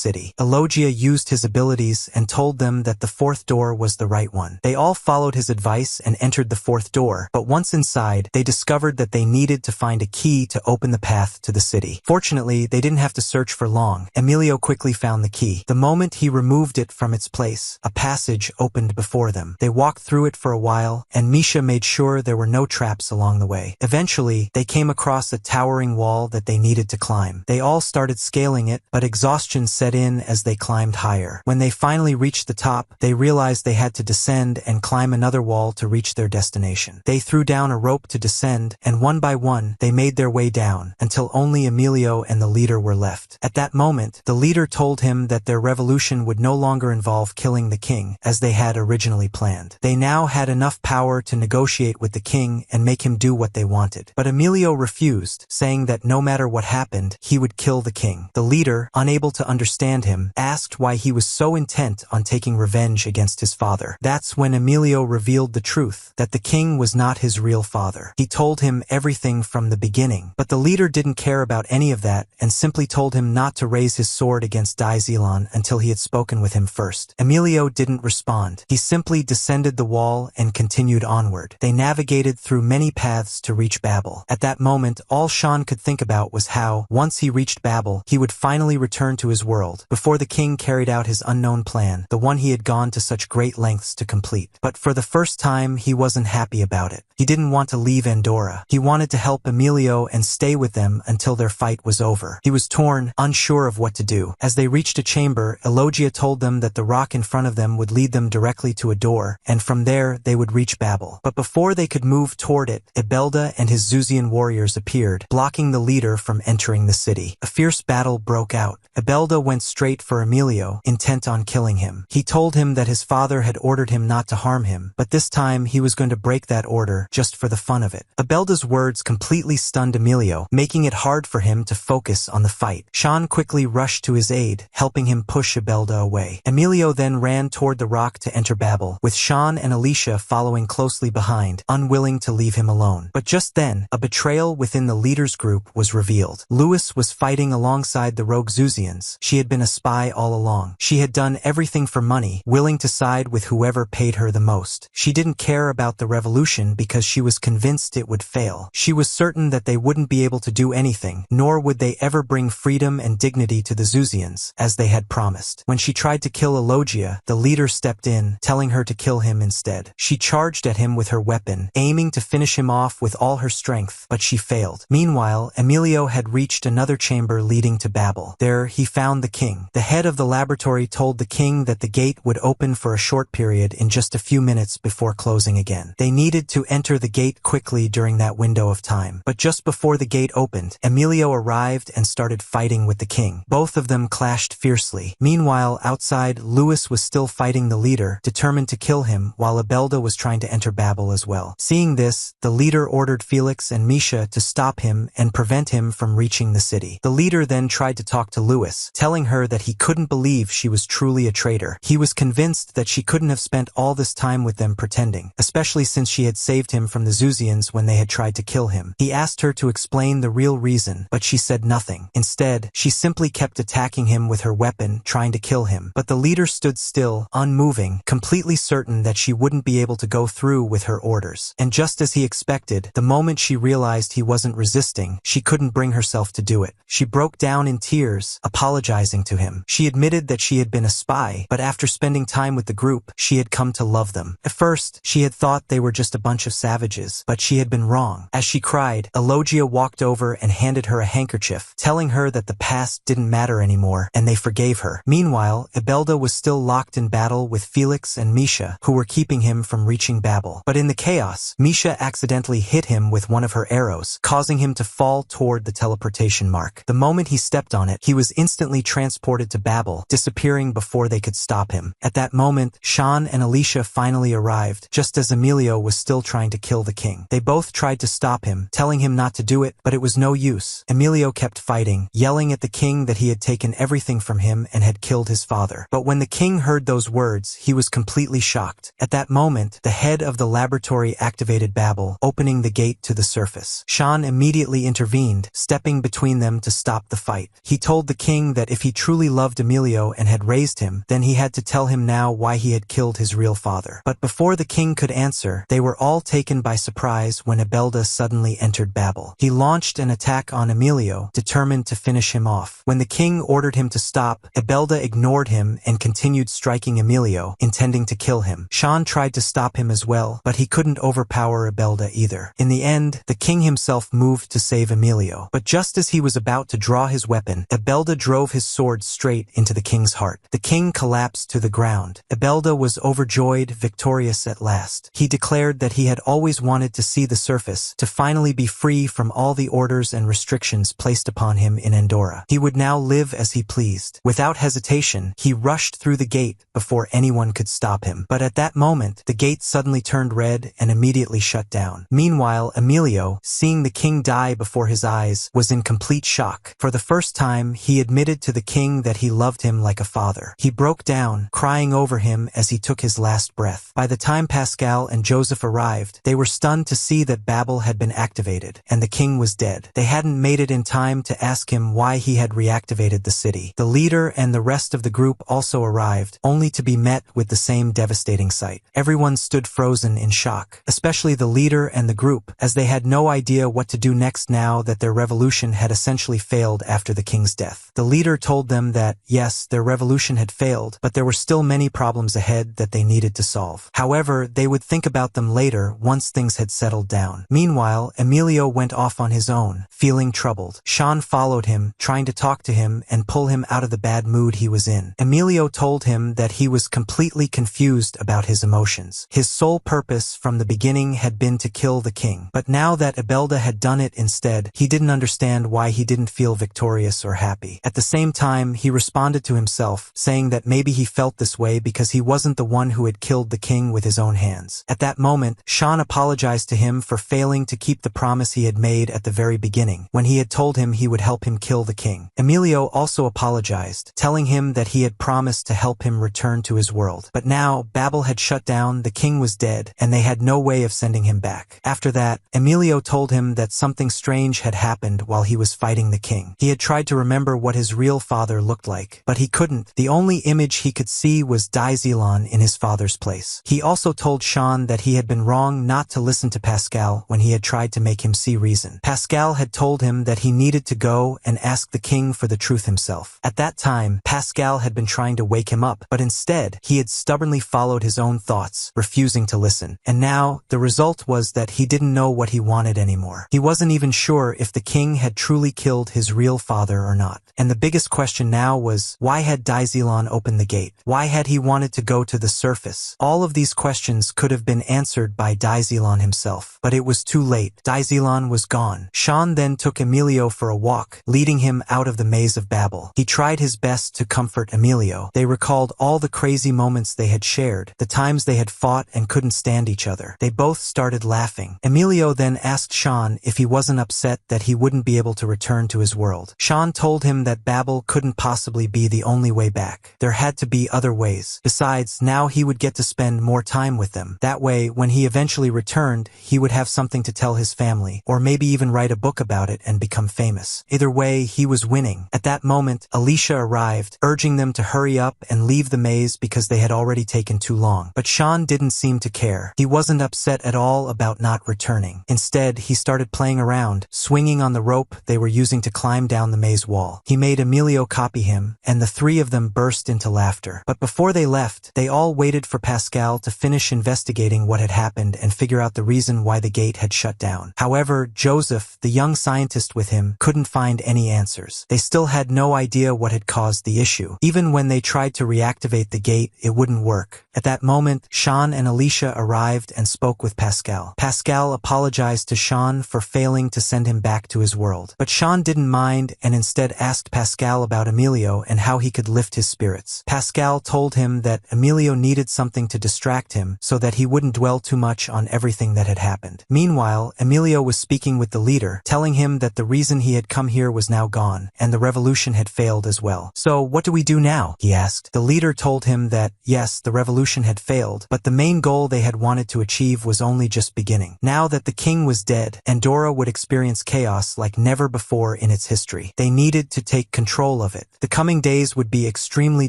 city. Elogia used his abilities and told them that the 4th door was the right one. They all followed his advice and entered the 4th door, but once inside, they discovered that they needed to find a key to open the path to the city. Fortunately, they didn't have to search for long. Emilio quickly found the key. The moment he removed it from its place, a passage opened before them. They walked through it for a while, and Misha made sure there were no traps along the way. Eventually, they came across a towering wall that they needed to climb. They all started scaling it, but exhaustion set in as they climbed higher. When they finally reached the top, they realized they had to descend and climb another wall to reach their destination. They threw down a rope to descend, and one by one, they made their way down, until only Emilio and the leader were left. At that moment, the leader told him that their revolution would no longer involve killing the king, as they had originally planned. They now had enough power to negotiate with the king and make him do what they wanted. But Emilio refused, saying that no matter what happened, he would kill the king. The leader, unable to understand him, asked why he was so intent on taking revenge against his father. That's when Emilio revealed the truth, that the king was not his real father. He told him everything from the beginning, but the leader didn't care about any of that and simply told him not to raise his sword against Elon until he had spoken with him first. Emilio didn't respond. He simply descended the wall and continued onward. They navigated through many paths to reach Babel. At that moment, all Shawn could think about was how, once he reached Babel, he would finally return to his world, before the king carried out his unknown plan, the one he had gone to such great lengths to complete. But for the first time, he wasn't happy about it. He didn't want to leave Andora. He wanted to help Emilio and stay with them until their fight was over. He was torn, unsure of what to do. As they reached a chamber, Elogia told them that the rock in front of them would lead them directly to a door, and from there they would reach Babel. But before they could move toward it, Abela and his Zuzian warriors appeared, blocking the leader from entering the city. A fierce battle broke out. Abela went straight for Emilio, intent on killing him. He told him that his father had ordered him not to harm him, but this time he was going to break that order just for the fun of it. Abela's words completely stunned Emilio, making it hard for him to focus on the fight. Shawn quickly rushed to his aid, helping him push Abela away. Emilio then ran toward the rock to enter Babel, with Shawn and Alicia following closely behind, unwilling to leave him alone. But just then, a betrayal within the leader's group was revealed. Louis was fighting alongside the rogue Zuzians. She had been a spy all along. She had done everything for money, willing to side with whoever paid her the most. She didn't care about the revolution because she was convinced it would fail. She was certain that they wouldn't be able to do anything, nor would they ever bring freedom and dignity to the Zuzians, as they had promised. When she tried to kill Elogia, the leader stepped in, telling her to kill him instead. She charged at him with her weapon, aiming to finish him off with all her strength, but she failed. Meanwhile, Emilio had reached another chamber leading to Babel. There, he found the king. The head of the laboratory told the king that the gate would open for a short period in just a few minutes before closing again. They needed to enter the gate quickly during that window of time. But just before the gate opened, Emilio arrived and started fighting with the king. Both of them clashed fiercely. Meanwhile, outside, Louis was still fighting the leader, determined to kill him, while Abela was trying to enter Babel as well. Seeing this, the leader ordered Felix and Misha to stop him and prevent him from reaching the city. The leader then tried to talk to Louis, telling her that he couldn't believe she was truly a traitor. He was convinced that she couldn't have spent all this time with them pretending, especially since she had saved him from the zians when they had tried to kill him. He asked her to explain the real reason, but she said nothing. Instead, she simply kept attacking him with her weapon, trying to kill him. But the leader stood still, unmoving, completely certain that she wouldn't be able to go through with her orders. And just as he expected, the moment she realized he wasn't resisting, she couldn't bring herself to do it. She broke down in tears, apologizing to him. She admitted that she had been a spy, but after spending time with the group, she had come to love them. At first, she had thought they were just a bunch of savages, but she had been wrong. As she cried, Elogia walked over and handed her a handkerchief, telling her that the past didn't matter anymore, and they forgave her. Meanwhile, Abela was still locked in battle with Felix and Misha, who were keeping him from reaching Babel. But in the chaos, Misha accidentally hit him with one of her arrows, causing him to fall toward the teleportation mark. The moment he stepped on it, he was instantly transported to Babel, disappearing before they could stop him. At that moment, Shawn and Alicia finally arrived, just as Emilio was still trying to kill the king. They both tried to stop him, telling him not to do it, but it was no use. Emilio kept fighting, yelling at the king that he had taken everything from him and had killed his father. But when the king heard those words, he was completely shocked. At that moment, the head of the laboratory activated Babel, opening the gate to the surface. Shawn immediately intervened, stepping between them to stop the fight. He told the king that if he truly loved Emilio and had raised him, then he had to tell him now why he had killed his real father. But before the king could answer, they were all taken by surprise when Abela suddenly entered Babel. He launched an attack on Emilio, determined to finish him off. When the king ordered him to stop, Abela ignored him and continued striking Emilio, intending to kill him. Shawn tried to stop him as well, but he couldn't overpower Abela either. In the end, the king himself moved to save Emilio. But just as he was about to draw his weapon, Abela drove his sword straight into the king's heart. The king collapsed to the ground. Abela was overjoyed, victorious at last. He declared that he had always wanted to see the surface, to finally be free from all the orders and restrictions placed upon him in Endora. He would now live as he pleased. Without hesitation, he rushed through the gate before anyone could stop him. But at that moment, the gate suddenly turned red and immediately shut down. Meanwhile, Emilio, seeing the king die before his eyes, was in complete shock. For the first time, he admitted to the king that he loved him like a father. He broke down, crying over him as he took his last breath. By the time Pascal and Joseph arrived, they were stunned to see that Babel had been activated, and the king was dead. They hadn't made it in time to ask him why he had reactivated the city. The leader and the rest of the group also arrived, only to be met with the same devastating sight. Everyone stood frozen in shock, especially the leader and the group, as they had no idea what to do next now that their revolution had essentially failed after the king's death. The leader told them that, yes, their revolution had failed, but there were still many problems ahead that they needed to solve. However, they would think about them later once things had settled down. Meanwhile, Emilio went off on his own, feeling troubled. Shawn followed him, trying to talk to him and pull him out of the bad mood he was in. Emilio told him that he was completely confused about his emotions. His sole purpose from the beginning had been to kill the king. But now that Abela had done it instead, he didn't understand why he didn't feel victorious or happy. At the same time, he responded to himself, saying that maybe he felt this way because he wasn't the one who had killed the king with his own hands. At that moment, Shawn apologized to him for failing to keep the promise he had made at the very beginning, when he had told him he would help him kill the king. Emilio also apologized, telling him that he had promised to help him return to his world. But now, Babel had shut down, the king was dead, and they had no way of sending him back. After that, Emilio told him that something strange had happened while he was fighting the king. He had tried to remember what his real father looked like, but he couldn't. The only image he could see was Zilan in his father's place. He also told Shawn that he had been wrong not to listen to Pascal when he had tried to make him see reason. Pascal had told him that he needed to go and ask the king for the truth himself. At that time, Pascal had been trying to wake him up, but instead, he had stubbornly followed his own thoughts, refusing to listen. And now, the result was that he didn't know what he wanted anymore. He wasn't even sure if the king had truly killed his real father or not. And the biggest question now was, why had Zilan opened the gate? Why had he wanted to go to the surface? All of these questions could have been answered by Zilan himself, but it was too late. Zilan was gone. Shawn then took Emilio for a walk, leading him out of the maze of Babel. He tried his best to comfort Emilio. They recalled all the crazy moments they had shared, the times they had fought and couldn't stand each other. They both started laughing. Emilio then asked Shawn if he wasn't upset that he wouldn't be able to return to his world. Shawn told him that Babel couldn't possibly be the only way back. There had to be other ways. Besides, now he would get to spend more time with them. That way, when he eventually returned, he would have something to tell his family, or maybe even write a book about it and become famous. Either way, he was winning. At that moment, Alicia arrived, urging them to hurry up and leave the maze because they had already taken too long. But Shawn didn't seem to care. He wasn't upset at all about not returning. Instead, he started playing around, swinging on the rope they were using to climb down the maze wall. He made Emilio copy him, and the three of them burst into laughter. But before they left, they all waited for Pascal to finish investigating what had happened and figure out the reason why the gate had shut down. However, Joseph, the young scientist with him, couldn't find any answers. They still had no idea what had caused the issue. Even when they tried to reactivate the gate, it wouldn't work. At that moment, Shawn and Alicia arrived and spoke with Pascal. Pascal apologized to Shawn for failing to send him back to his world. But Shawn didn't mind and instead asked Pascal about Emilio and how he could lift his spirits. Pascal told him that Emilio needed something to distract him so that he wouldn't dwell too much on everything that had happened. Meanwhile, Emilio was speaking with the leader, telling him that the reason he had come here was now gone, and the revolution had failed as well. "So, what do we do now?" he asked. The leader told him that, yes, the revolution had failed, but the main goal they had wanted to achieve was only just beginning. Now that the king was dead, Endora would experience chaos like never before in its history. They needed to take control of it. The coming days would be extremely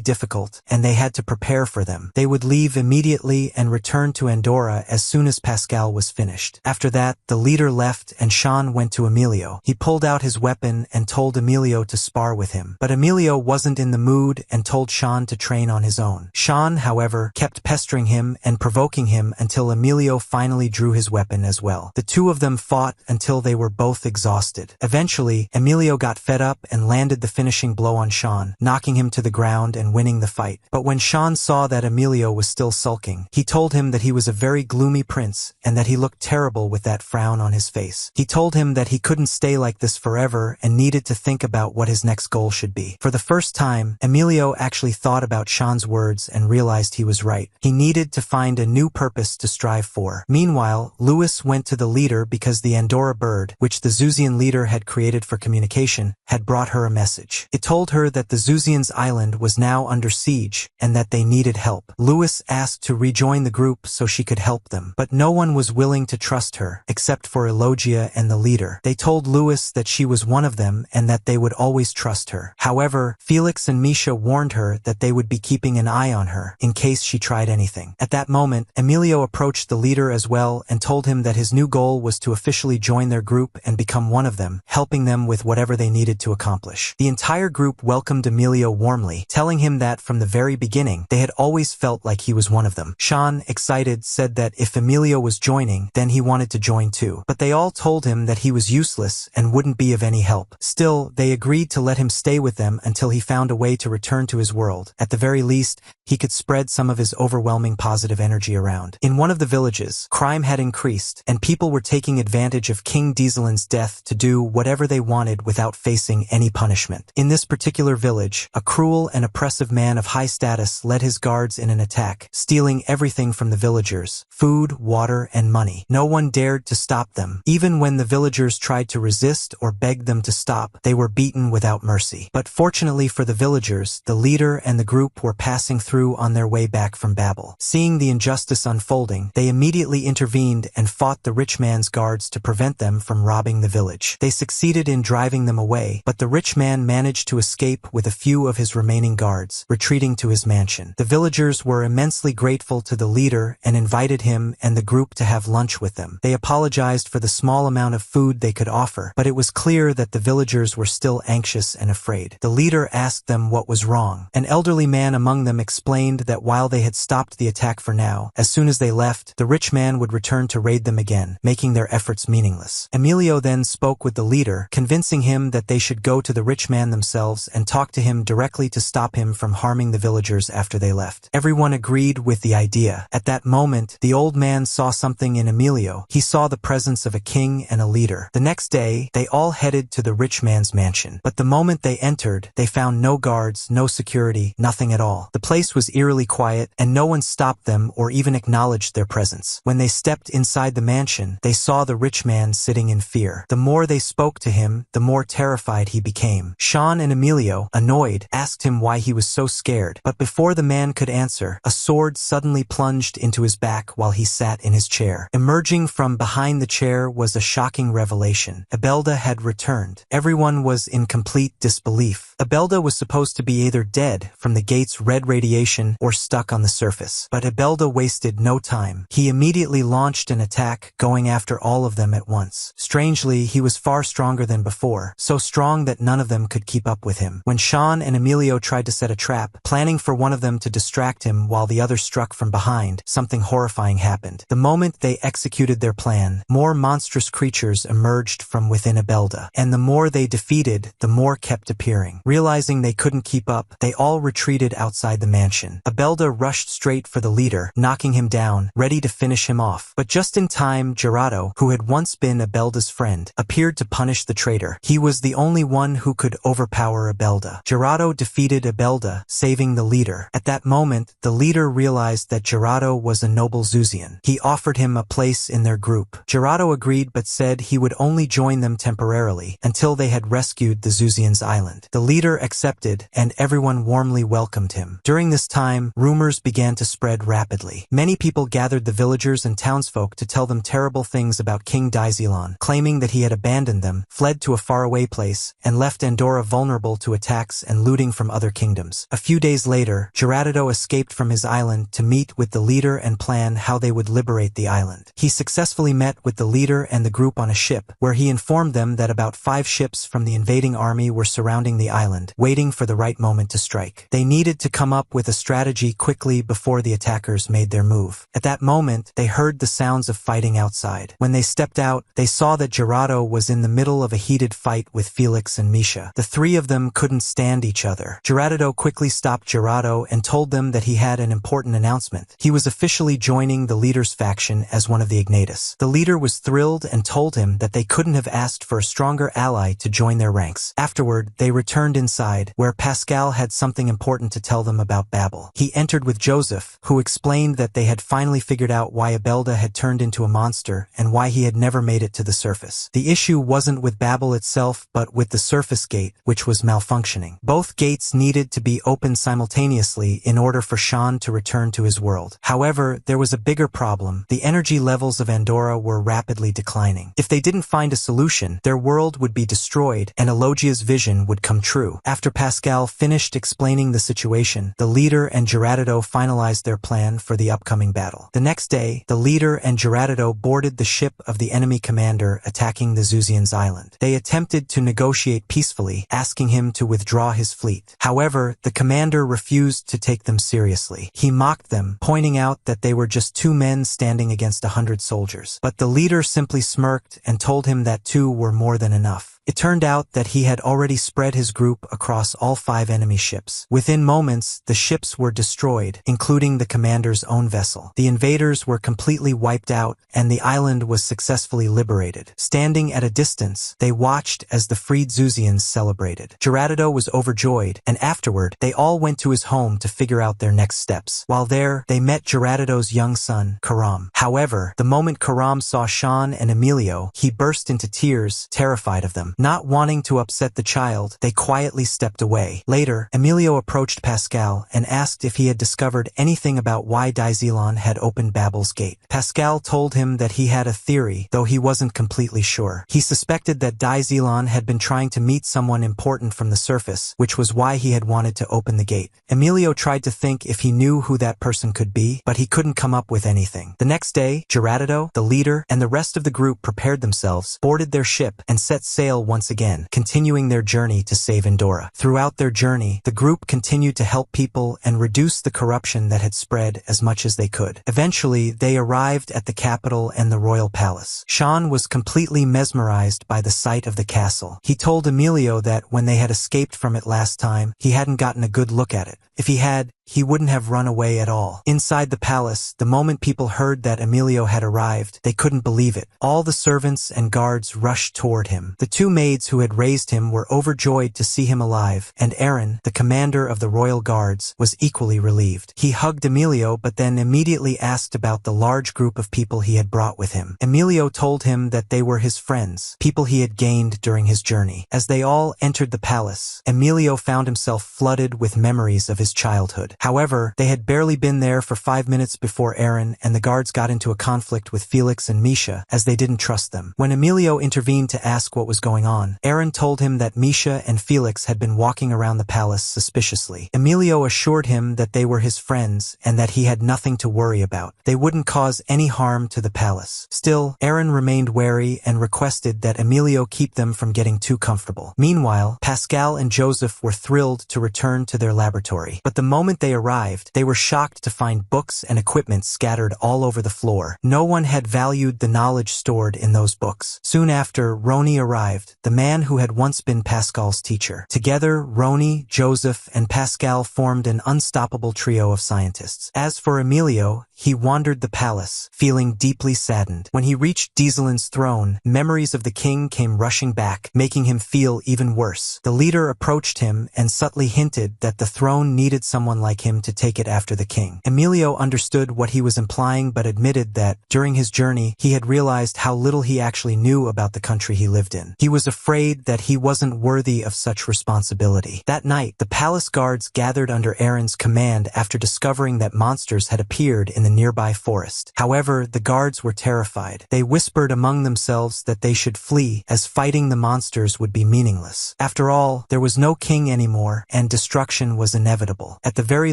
difficult, and they had to prepare for them. They would leave immediately and return to Andora as soon as Pascal was finished. After that, the leader left and Shawn went to Emilio. He pulled out his weapon and told Emilio to spar with him. But Emilio wasn't in the mood and told Shawn to train on his own. Shawn, however, kept pestering him and provoking him until Emilio finally drew his weapon as well. The two of them fought until they were both exhausted. Eventually, Emilio got fed up and landed the finishing blow on Shawn, knocking him to the ground and winning the fight. But when Shawn saw that Emilio was still sulking, he told him that he was a very gloomy prince and that he looked terrible with that frown on his face. He told him that he couldn't stay like this forever and needed to think about what his next goal should be. For the first time, Emilio actually thought about Shawn's words and realized he was right. He needed to find a new purpose to strive for. Meanwhile, Louis went to the leader because the Andora bird, which the Zuzian leader had created for communication, had brought her a message. It told her that the Zuzians' island was now under siege and that they needed help. Louis asked to rejoin the group so she could help them, but no one was willing to trust her, except for Elogia and the leader. They told Louis that she was one of them and that they would always trust her. However, Felix and Misha warned her that they would be keeping an eye on her in case she tried anything. At that moment, Emilio approached the leader as well and told him that his new goal was to officially join their group and become one of them, helping them with whatever they needed to accomplish. The entire group welcomed Emilio warmly, telling him that from the very beginning, they had always felt like he was one of them. Shawn, excited, said that if Emilio was joining, then he wanted to join too. But they all told him that he was useless and wouldn't be of any help. Still, they agreed to let him stay with them until he found a way to return to his world. At the very least, he could spread some of his overwhelming positive energy around. In one of the villages, crime had increased, and people were taking advantage of King Dieselin's death to do whatever they wanted without facing any punishment. In this particular village, a cruel and oppressive man of high status led his guards in an attack, stealing everything from the villagers: food, water, and money. No one dared to stop them. Even when the villagers tried to resist or begged them to stop, they were beaten without mercy. But fortunately for the villagers, the leader and the group were passing through on their way back from Babel. Seeing the injustice unfolding, they immediately intervened and fought the rich man's guards to prevent them from robbing the village. They succeeded in driving them away, but the rich man managed to escape with a few of his remaining guards, retreating to his mansion. The villagers were immensely grateful to the leader and invited him and the group to have lunch with them. They apologized for the small amount of food they could offer, but it was clear that the villagers were still anxious and afraid. The leader asked them what was wrong. An elderly man among them explained that while they had stopped the attack for now, as soon as they left, the rich man would return to raid them again, making their efforts meaningless. Emilio then spoke with the leader, convincing him that they should go to the rich man themselves and talk to him directly to stop him from harming the villagers after they left. Everyone agreed with the idea. At that moment, the old man saw something in Emilio. He saw the presence of a king and a leader. The next day, they all headed to the rich man's mansion. But the moment they entered, they found no guards, no security, nothing at all. The place was eerily quiet, and no one stopped them or even acknowledged their presence. When they stepped inside the mansion, they saw the rich man sitting in fear. The more they spoke to him, the more terrified he became. Shawn and Emilio, annoyed, asked him why he was so scared, but before the man could answer, a sword suddenly plunged into his back while he sat in his chair. Emerging from behind the chair was a shocking revelation. Abela had returned. Everyone was in complete disbelief. Abela was supposed to be either dead from the gate's red radiation or stuck on the surface. But Abela wasted no time. He immediately launched an attack, going after all of them at once. Strangely, he was far stronger than before, so strong that none of them could keep up with him. When Shawn and Emilio tried to set a trap, planning for one of them to distract him while the other struck from behind, something horrifying happened. The moment they executed their plan, more monstrous creatures emerged from within Abela, and the more they defeated, the more kept appearing. Realizing they couldn't keep up, they all retreated outside the mansion. Abela rushed straight for the leader, knocking him down, ready to finish him off. But just in time, Gerado, who had once been Abela's friend, appeared to punish the traitor. He was the only one who could overpower Abela. Gerado defeated Abela, saving the leader. At that moment, the leader realized that Gerado was a noble Zuzian. He offered him a place in their group. Gerado agreed but said he would only join them temporarily, until they had rescued the Zuzians' island. The leader accepted, and everyone warmly welcomed him. During this time, rumors began to spread rapidly. Many people gathered the villagers and townsfolk to tell them terrible things about King Zians, claiming that he had abandoned them, fled to a faraway place, and left Andora vulnerable to attacks and looting from other kingdoms. A few days later, Gerado escaped from his island to meet with the leader and plan how they would liberate the island. He successfully met with the leader and the group on a ship, where he informed them that about 5 ships from the invading army were surrounding the island, waiting for the right moment to strike. They needed to come up with a strategy quickly before the attackers made their move. At that moment, they heard the sounds of fighting outside. When they stepped out, they saw that Gerado was in the middle of a heated fight with Felix and Misha. The three of them couldn't stand each other. Gerado quickly stopped Gerado and told them that he had an important announcement. He was officially joining the leader's faction as one of the Ignatus. The leader was thrilled and told him that they couldn't have asked for a stronger ally to join their ranks. Afterward, they returned inside, where Pascal had something important to tell them about Babel. He entered with Joseph, who explained that they had finally figured out why Abela had turned into a monster and why he had never made it to the surface. The issue wasn't with Babel itself, but with the surface gate, which was malfunctioning. Both gates needed to be opened simultaneously in order for Shawn to return to his world. However, there was a bigger problem. The energy levels of Andora were rapidly declining. If they didn't find a solution, their world would be destroyed and Elogia's vision would come true. After Pascal finished explaining the situation, the leader and Gerado finalized their plan for the upcoming battle. The next day, the leader and Gerado boarded the ship of the enemy commander attacking the Zuzians' island. They attempted to negotiate peacefully, asking him to withdraw his fleet. However, the commander refused to take them seriously. He mocked them, pointing out that they were just 2 men standing against 100 soldiers. But the leader simply smirked and told him that 2 were more than enough. It turned out that he had already spread his group across all 5 enemy ships. Within moments, the ships were destroyed, including the commander's own vessel. The invaders were completely wiped out, and the island was successfully liberated. Standing at a distance, they watched as the freed Zuzians celebrated. Gerado was overjoyed, and afterward, they all went to his home to figure out their next steps. While there, they met Gerado's young son, Karam. However, the moment Karam saw Shawn and Emilio, he burst into tears, terrified of them. Not wanting to upset the child, they quietly stepped away. Later, Emilio approached Pascal and asked if he had discovered anything about why Zians had opened Babel's gate. Pascal told him that he had a theory, though he wasn't completely sure. He suspected that Zians had been trying to meet someone important from the surface, which was why he had wanted to open the gate. Emilio tried to think if he knew who that person could be, but he couldn't come up with anything. The next day, Gerado, the leader, and the rest of the group prepared themselves, boarded their ship, and set sail once again, continuing their journey to save Endora. Throughout their journey, the group continued to help people and reduce the corruption that had spread as much as they could. Eventually, they arrived at the capital and the royal palace. Shawn was completely mesmerized by the sight of the castle. He told Emilio that when they had escaped from it last time, he hadn't gotten a good look at it. If he had, he wouldn't have run away at all. Inside the palace, the moment people heard that Emilio had arrived, they couldn't believe it. All the servants and guards rushed toward him. The 2 maids who had raised him were overjoyed to see him alive, and Aaron, the commander of the royal guards, was equally relieved. He hugged Emilio but then immediately asked about the large group of people he had brought with him. Emilio told him that they were his friends, people he had gained during his journey. As they all entered the palace, Emilio found himself flooded with memories of his his childhood. However, they had barely been there for 5 minutes before Aaron and the guards got into a conflict with Felix and Misha, as they didn't trust them. When Emilio intervened to ask what was going on, Aaron told him that Misha and Felix had been walking around the palace suspiciously. Emilio assured him that they were his friends and that he had nothing to worry about. They wouldn't cause any harm to the palace. Still, Aaron remained wary and requested that Emilio keep them from getting too comfortable. Meanwhile, Pascal and Joseph were thrilled to return to their laboratory. But the moment they arrived, they were shocked to find books and equipment scattered all over the floor. No one had valued the knowledge stored in those books. Soon after, Roni arrived, the man who had once been Pascal's teacher. Together, Roni, Joseph, and Pascal formed an unstoppable trio of scientists. As for Emilio, he wandered the palace, feeling deeply saddened. When he reached Dieselin's throne, memories of the king came rushing back, making him feel even worse. The leader approached him and subtly hinted that the throne needed someone like him to take it after the king. Emilio understood what he was implying but admitted that, during his journey, he had realized how little he actually knew about the country he lived in. He was afraid that he wasn't worthy of such responsibility. That night, the palace guards gathered under Aaron's command after discovering that monsters had appeared in the nearby forest. However, the guards were terrified. They whispered among themselves that they should flee, as fighting the monsters would be meaningless. After all, there was no king anymore, and destruction was inevitable. At the very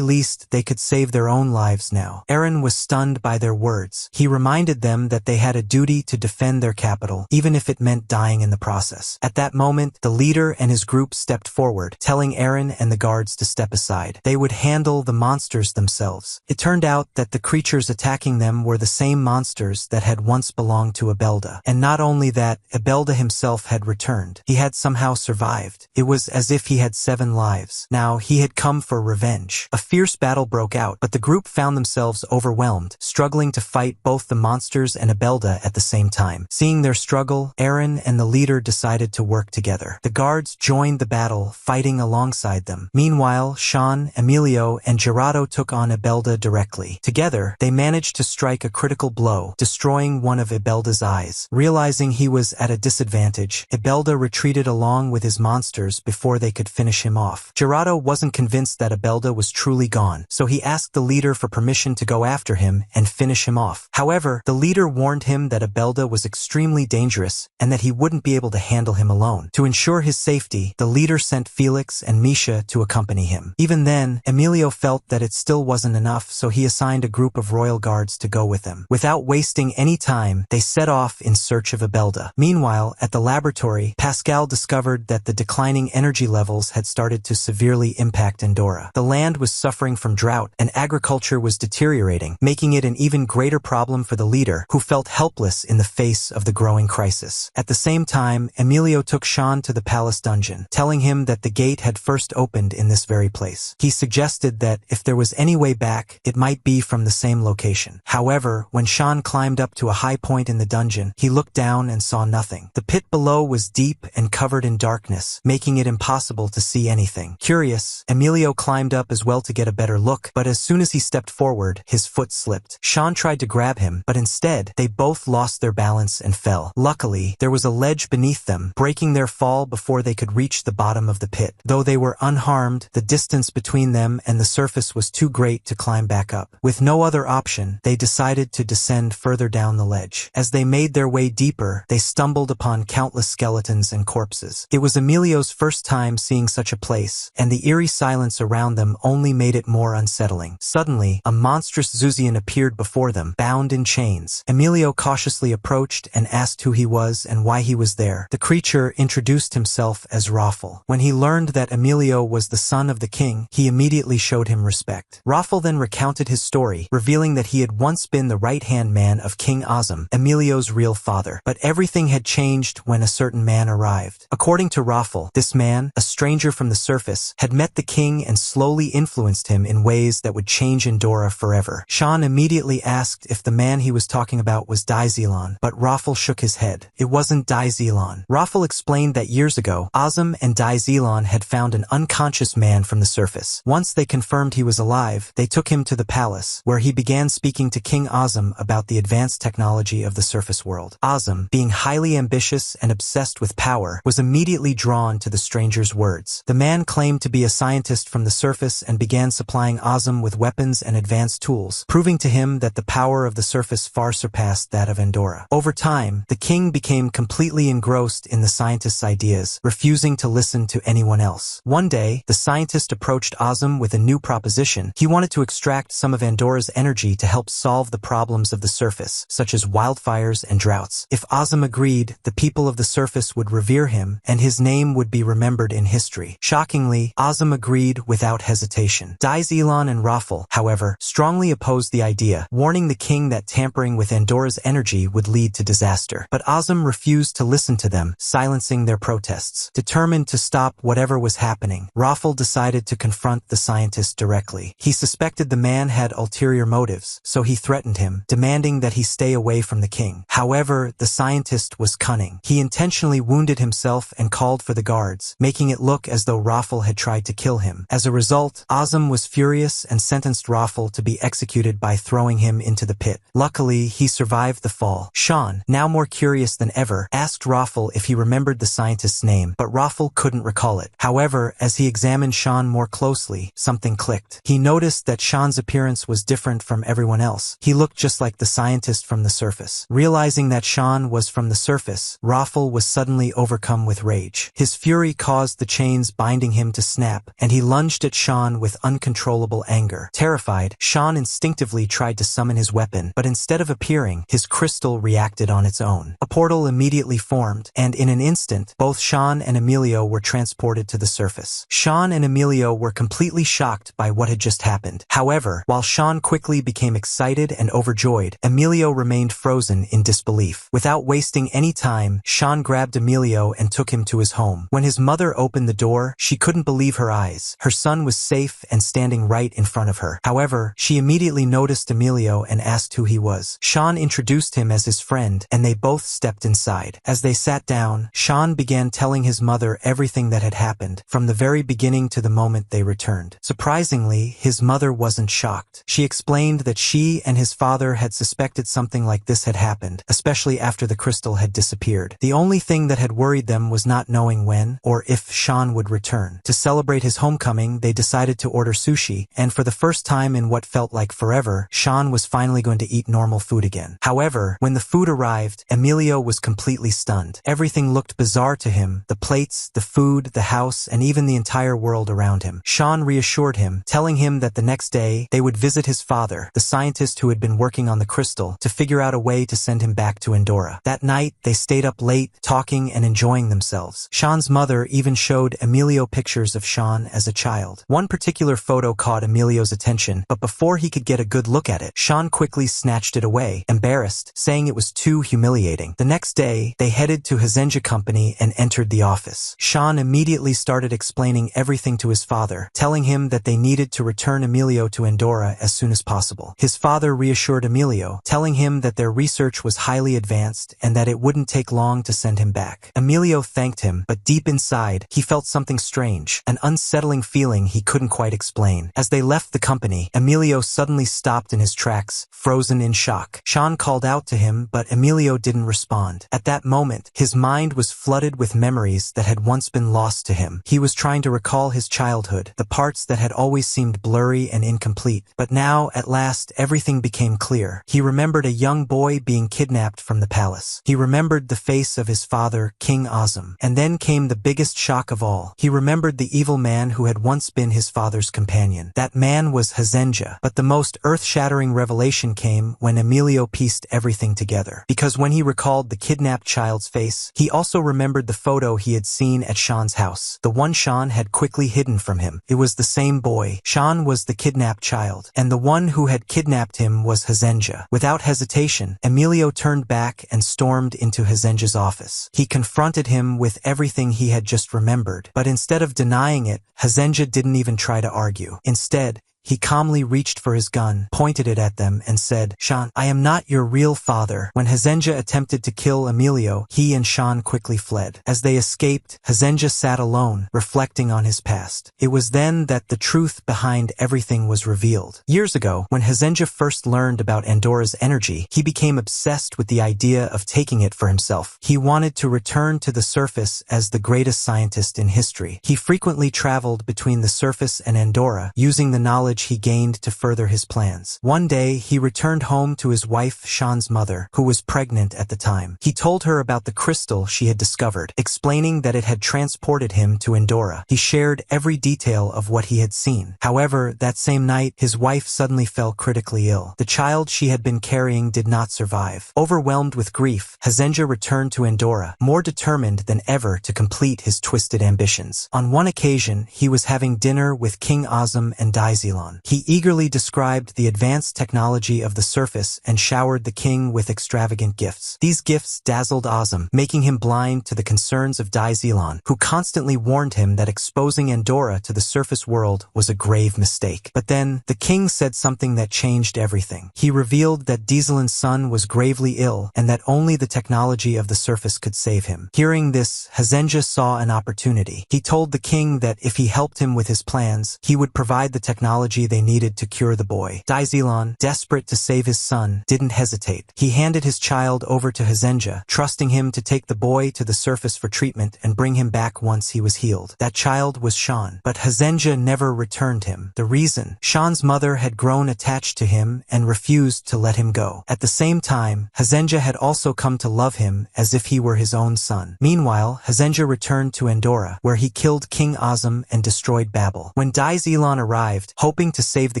least, they could save their own lives now. Aaron was stunned by their words. He reminded them that they had a duty to defend their capital, even if it meant dying in the process. At that moment, the leader and his group stepped forward, telling Aaron and the guards to step aside. They would handle the monsters themselves. It turned out that the creatures attacking them were the same monsters that had once belonged to Abela. And not only that, Abela himself had returned. He had somehow survived. It was as if he had 7 lives. Now, he had come for revenge. A fierce battle broke out, but the group found themselves overwhelmed, struggling to fight both the monsters and Abela at the same time. Seeing their struggle, Aaron and the leader decided to work together. The guards joined the battle, fighting alongside them. Meanwhile, Shawn, Emilio, and Gerado took on Abela directly. Together, they managed to strike a critical blow, destroying one of Abela's eyes. Realizing he was at a disadvantage, Abela retreated along with his monsters before they could finish him off. Gerado wasn't convinced that Abela was truly gone, so he asked the leader for permission to go after him and finish him off. However, the leader warned him that Abela was extremely dangerous and that he wouldn't be able to handle him alone. To ensure his safety, the leader sent Felix and Misha to accompany him. Even then, Emilio felt that it still wasn't enough, so he assigned a group of royal guards to go with him. Without wasting any time, they set off in search of Abela. Meanwhile, at the laboratory, Pascal discovered that the declining energy levels had started to severely impact Endora. The land was suffering from drought, and agriculture was deteriorating, making it an even greater problem for the leader, who felt helpless in the face of the growing crisis. At the same time, Emilio took Shawn to the palace dungeon, telling him that the gate had first opened in this very place. He suggested that if there was any way back, it might be from the same location. However, when Shawn climbed up to a high point in the dungeon, he looked down and saw nothing. The pit below was deep and covered in darkness, making it impossible to see anything. Curious, Emilio climbed up as well to get a better look, but as soon as he stepped forward, his foot slipped. Shawn tried to grab him, but instead, they both lost their balance and fell. Luckily, there was a ledge beneath them, breaking their fall before they could reach the bottom of the pit. Though they were unharmed, the distance between them and the surface was too great to climb back up. With no other option, they decided to descend further down the ledge. As they made their way deeper, they stumbled upon countless skeletons and corpses. It was Emilio's first time seeing such a place, and the eerie silence around them only made it more unsettling. Suddenly, a monstrous Zuzian appeared before them, bound in chains. Emilio cautiously approached and asked who he was and why he was there. The creature introduced himself as Raffel. When he learned that Emilio was the son of the king, he immediately showed him respect. Raffel then recounted his story, revealing that he had once been the right-hand man of King Azam, Emilio's real father. But everything had changed when a certain man arrived. According to Raffel, this man, a stranger from the surface, had met the king and slowly influenced him in ways that would change Endora forever. Shawn immediately asked if the man he was talking about was Dieselan, but Raffel shook his head. It wasn't Dieselan. Raffel explained that years ago, Azam and Dieselan had found an unconscious man from the surface. Once they confirmed he was alive, they took him to the palace, where he began speaking to King Azam about the advanced technology of the surface world. Azam, being highly ambitious and obsessed with power, was immediately drawn to the stranger's words. The man claimed to be a scientist from the surface and began supplying Azam with weapons and advanced tools, proving to him that the power of the surface far surpassed that of Endora. Over time, the king became completely engrossed in the scientist's ideas, refusing to listen to anyone else. One day, the scientist approached Azam with a new proposition. He wanted to extract some of Andora's energy to help solve the problems of the surface, such as wildfires and droughts. If Azam agreed, the people of the surface would revere him, and his name would be remembered in history. Shockingly, Azam agreed without hesitation. Elon and Raffle, however, strongly opposed the idea, warning the king that tampering with Andora's energy would lead to disaster. But Azam refused to listen to them, silencing their protests. Determined to stop whatever was happening, Raffle decided to confront the scientist directly. He suspected the man had ulterior motives, so he threatened him, demanding that he stay away from the king. However, the scientist was cunning. He intentionally wounded himself and called for the guards, making it look as though Raffle had tried to kill him. As a result, Azam was furious and sentenced Raffle to be executed by throwing him into the pit. Luckily, he survived the fall. Shawn, now more curious than ever, asked Raffle if he remembered the scientist's name, but Raffle couldn't recall it. However, as he examined Shawn more closely, something clicked. He noticed that Shawn's appearance was different from everyone else. He looked just like the scientist from the surface. Realizing that Shawn was from the surface, Raffle was suddenly overcome with rage. His fury caused the chains binding him to snap, and he lunged at Shawn with uncontrollable anger. Terrified, Shawn instinctively tried to summon his weapon, but instead of appearing, his crystal reacted on its own. A portal immediately formed, and in an instant, both Shawn and Emilio were transported to the surface. Shawn and Emilio were completely shocked by what had just happened. However, while Shawn quickly became excited and overjoyed, Emilio remained frozen in disbelief. Without wasting any time, Shawn grabbed Emilio and took him to his home. When his mother opened the door, she couldn't believe her eyes. Her son was safe and standing right in front of her. However, she immediately noticed Emilio and asked who he was. Shawn introduced him as his friend, and they both stepped inside. As they sat down, Shawn began telling his mother everything that had happened, from the very beginning to the moment they returned. Surprisingly, his mother wasn't shocked. She explained that she and his father had suspected something like this had happened, especially after the crystal had disappeared. The only thing that had worried them was not knowing when or if Shawn would return. To celebrate his homecoming, they decided to order sushi, and for the first time in what felt like forever, Shawn was finally going to eat normal food again. However, when the food arrived, Emilio was completely stunned. Everything looked bizarre to him: the plates, the food, the house, and even the entire world around him. Shawn reassured him, telling him that the next day, they would visit his father, the scientist who had been working on the crystal, to figure out a way to send him back to Endora. That night, they stayed up late, talking and enjoying themselves. Shawn's mother even showed Emilio pictures of Shawn as a child. One particular photo caught Emilio's attention, but before he could get a good look at it, Shawn quickly snatched it away, embarrassed, saying it was too humiliating. The next day, they headed to Henja company and entered the office. Shawn immediately started explaining everything to his father, telling him that they needed to return Emilio to Endora as soon as possible. His father reassured Emilio, telling him that their research was highly advanced and that it wouldn't take long to send him back. Emilio thanked him, but deep inside, he felt something strange, an unsettling feeling he couldn't quite explain. As they left the company, Emilio suddenly stopped in his tracks, frozen in shock. Shawn called out to him, but Emilio didn't respond. At that moment, his mind was flooded with memories that had once been lost to him. He was trying to recall his childhood, the parts that had always seemed blurry and incomplete. But now, at last, everything became clear. He remembered a young boy being kidnapped from the palace. He remembered the face of his father, King Azam. And then came the biggest shock of all. He remembered the evil man who had once been his father's companion. That man was Henja. But the most earth-shattering revelation came when Emilio pieced everything together. Because when he recalled the kidnapped child's face, he also remembered the photo he had seen at Shawn's house, the one Shawn had quickly hidden from him. It was the same boy. Shawn was the kidnapped child, and the one who had kidnapped him was Henja. Without hesitation, Emilio turned back and stormed into Henja's office. He confronted him with everything he had just remembered, but instead of denying it, Henja didn't even try to argue. Instead, he calmly reached for his gun, pointed it at them, and said, "Shawn, I am not your real father." When Henja attempted to kill Emilio, he and Shawn quickly fled. As they escaped, Henja sat alone, reflecting on his past. It was then that the truth behind everything was revealed. Years ago, when Henja first learned about Andora's energy, he became obsessed with the idea of taking it for himself. He wanted to return to the surface as the greatest scientist in history. He frequently traveled between the surface and Andora, using the knowledge he gained to further his plans. One day, he returned home to his wife Shawn's mother, who was pregnant at the time. He told her about the crystal she had discovered, explaining that it had transported him to Endora. He shared every detail of what he had seen. However, that same night, his wife suddenly fell critically ill. The child she had been carrying did not survive. Overwhelmed with grief, Henja returned to Endora, more determined than ever to complete his twisted ambitions. On one occasion, he was having dinner with King Azam and Daizilan. He eagerly described the advanced technology of the surface and showered the king with extravagant gifts. These gifts dazzled Azam, making him blind to the concerns of Daizilan, who constantly warned him that exposing Andora to the surface world was a grave mistake. But then, the king said something that changed everything. He revealed that Daizilan's son was gravely ill and that only the technology of the surface could save him. Hearing this, Henja saw an opportunity. He told the king that if he helped him with his plans, he would provide the technology they needed to cure the boy. Daizilan, desperate to save his son, didn't hesitate. He handed his child over to Henja, trusting him to take the boy to the surface for treatment and bring him back once he was healed. That child was Shawn, but Henja never returned him. The reason? Shawn's mother had grown attached to him and refused to let him go. At the same time, Henja had also come to love him as if he were his own son. Meanwhile, Henja returned to Andora, where he killed King Azam and destroyed Babel. When Daizilan arrived, hoping to save the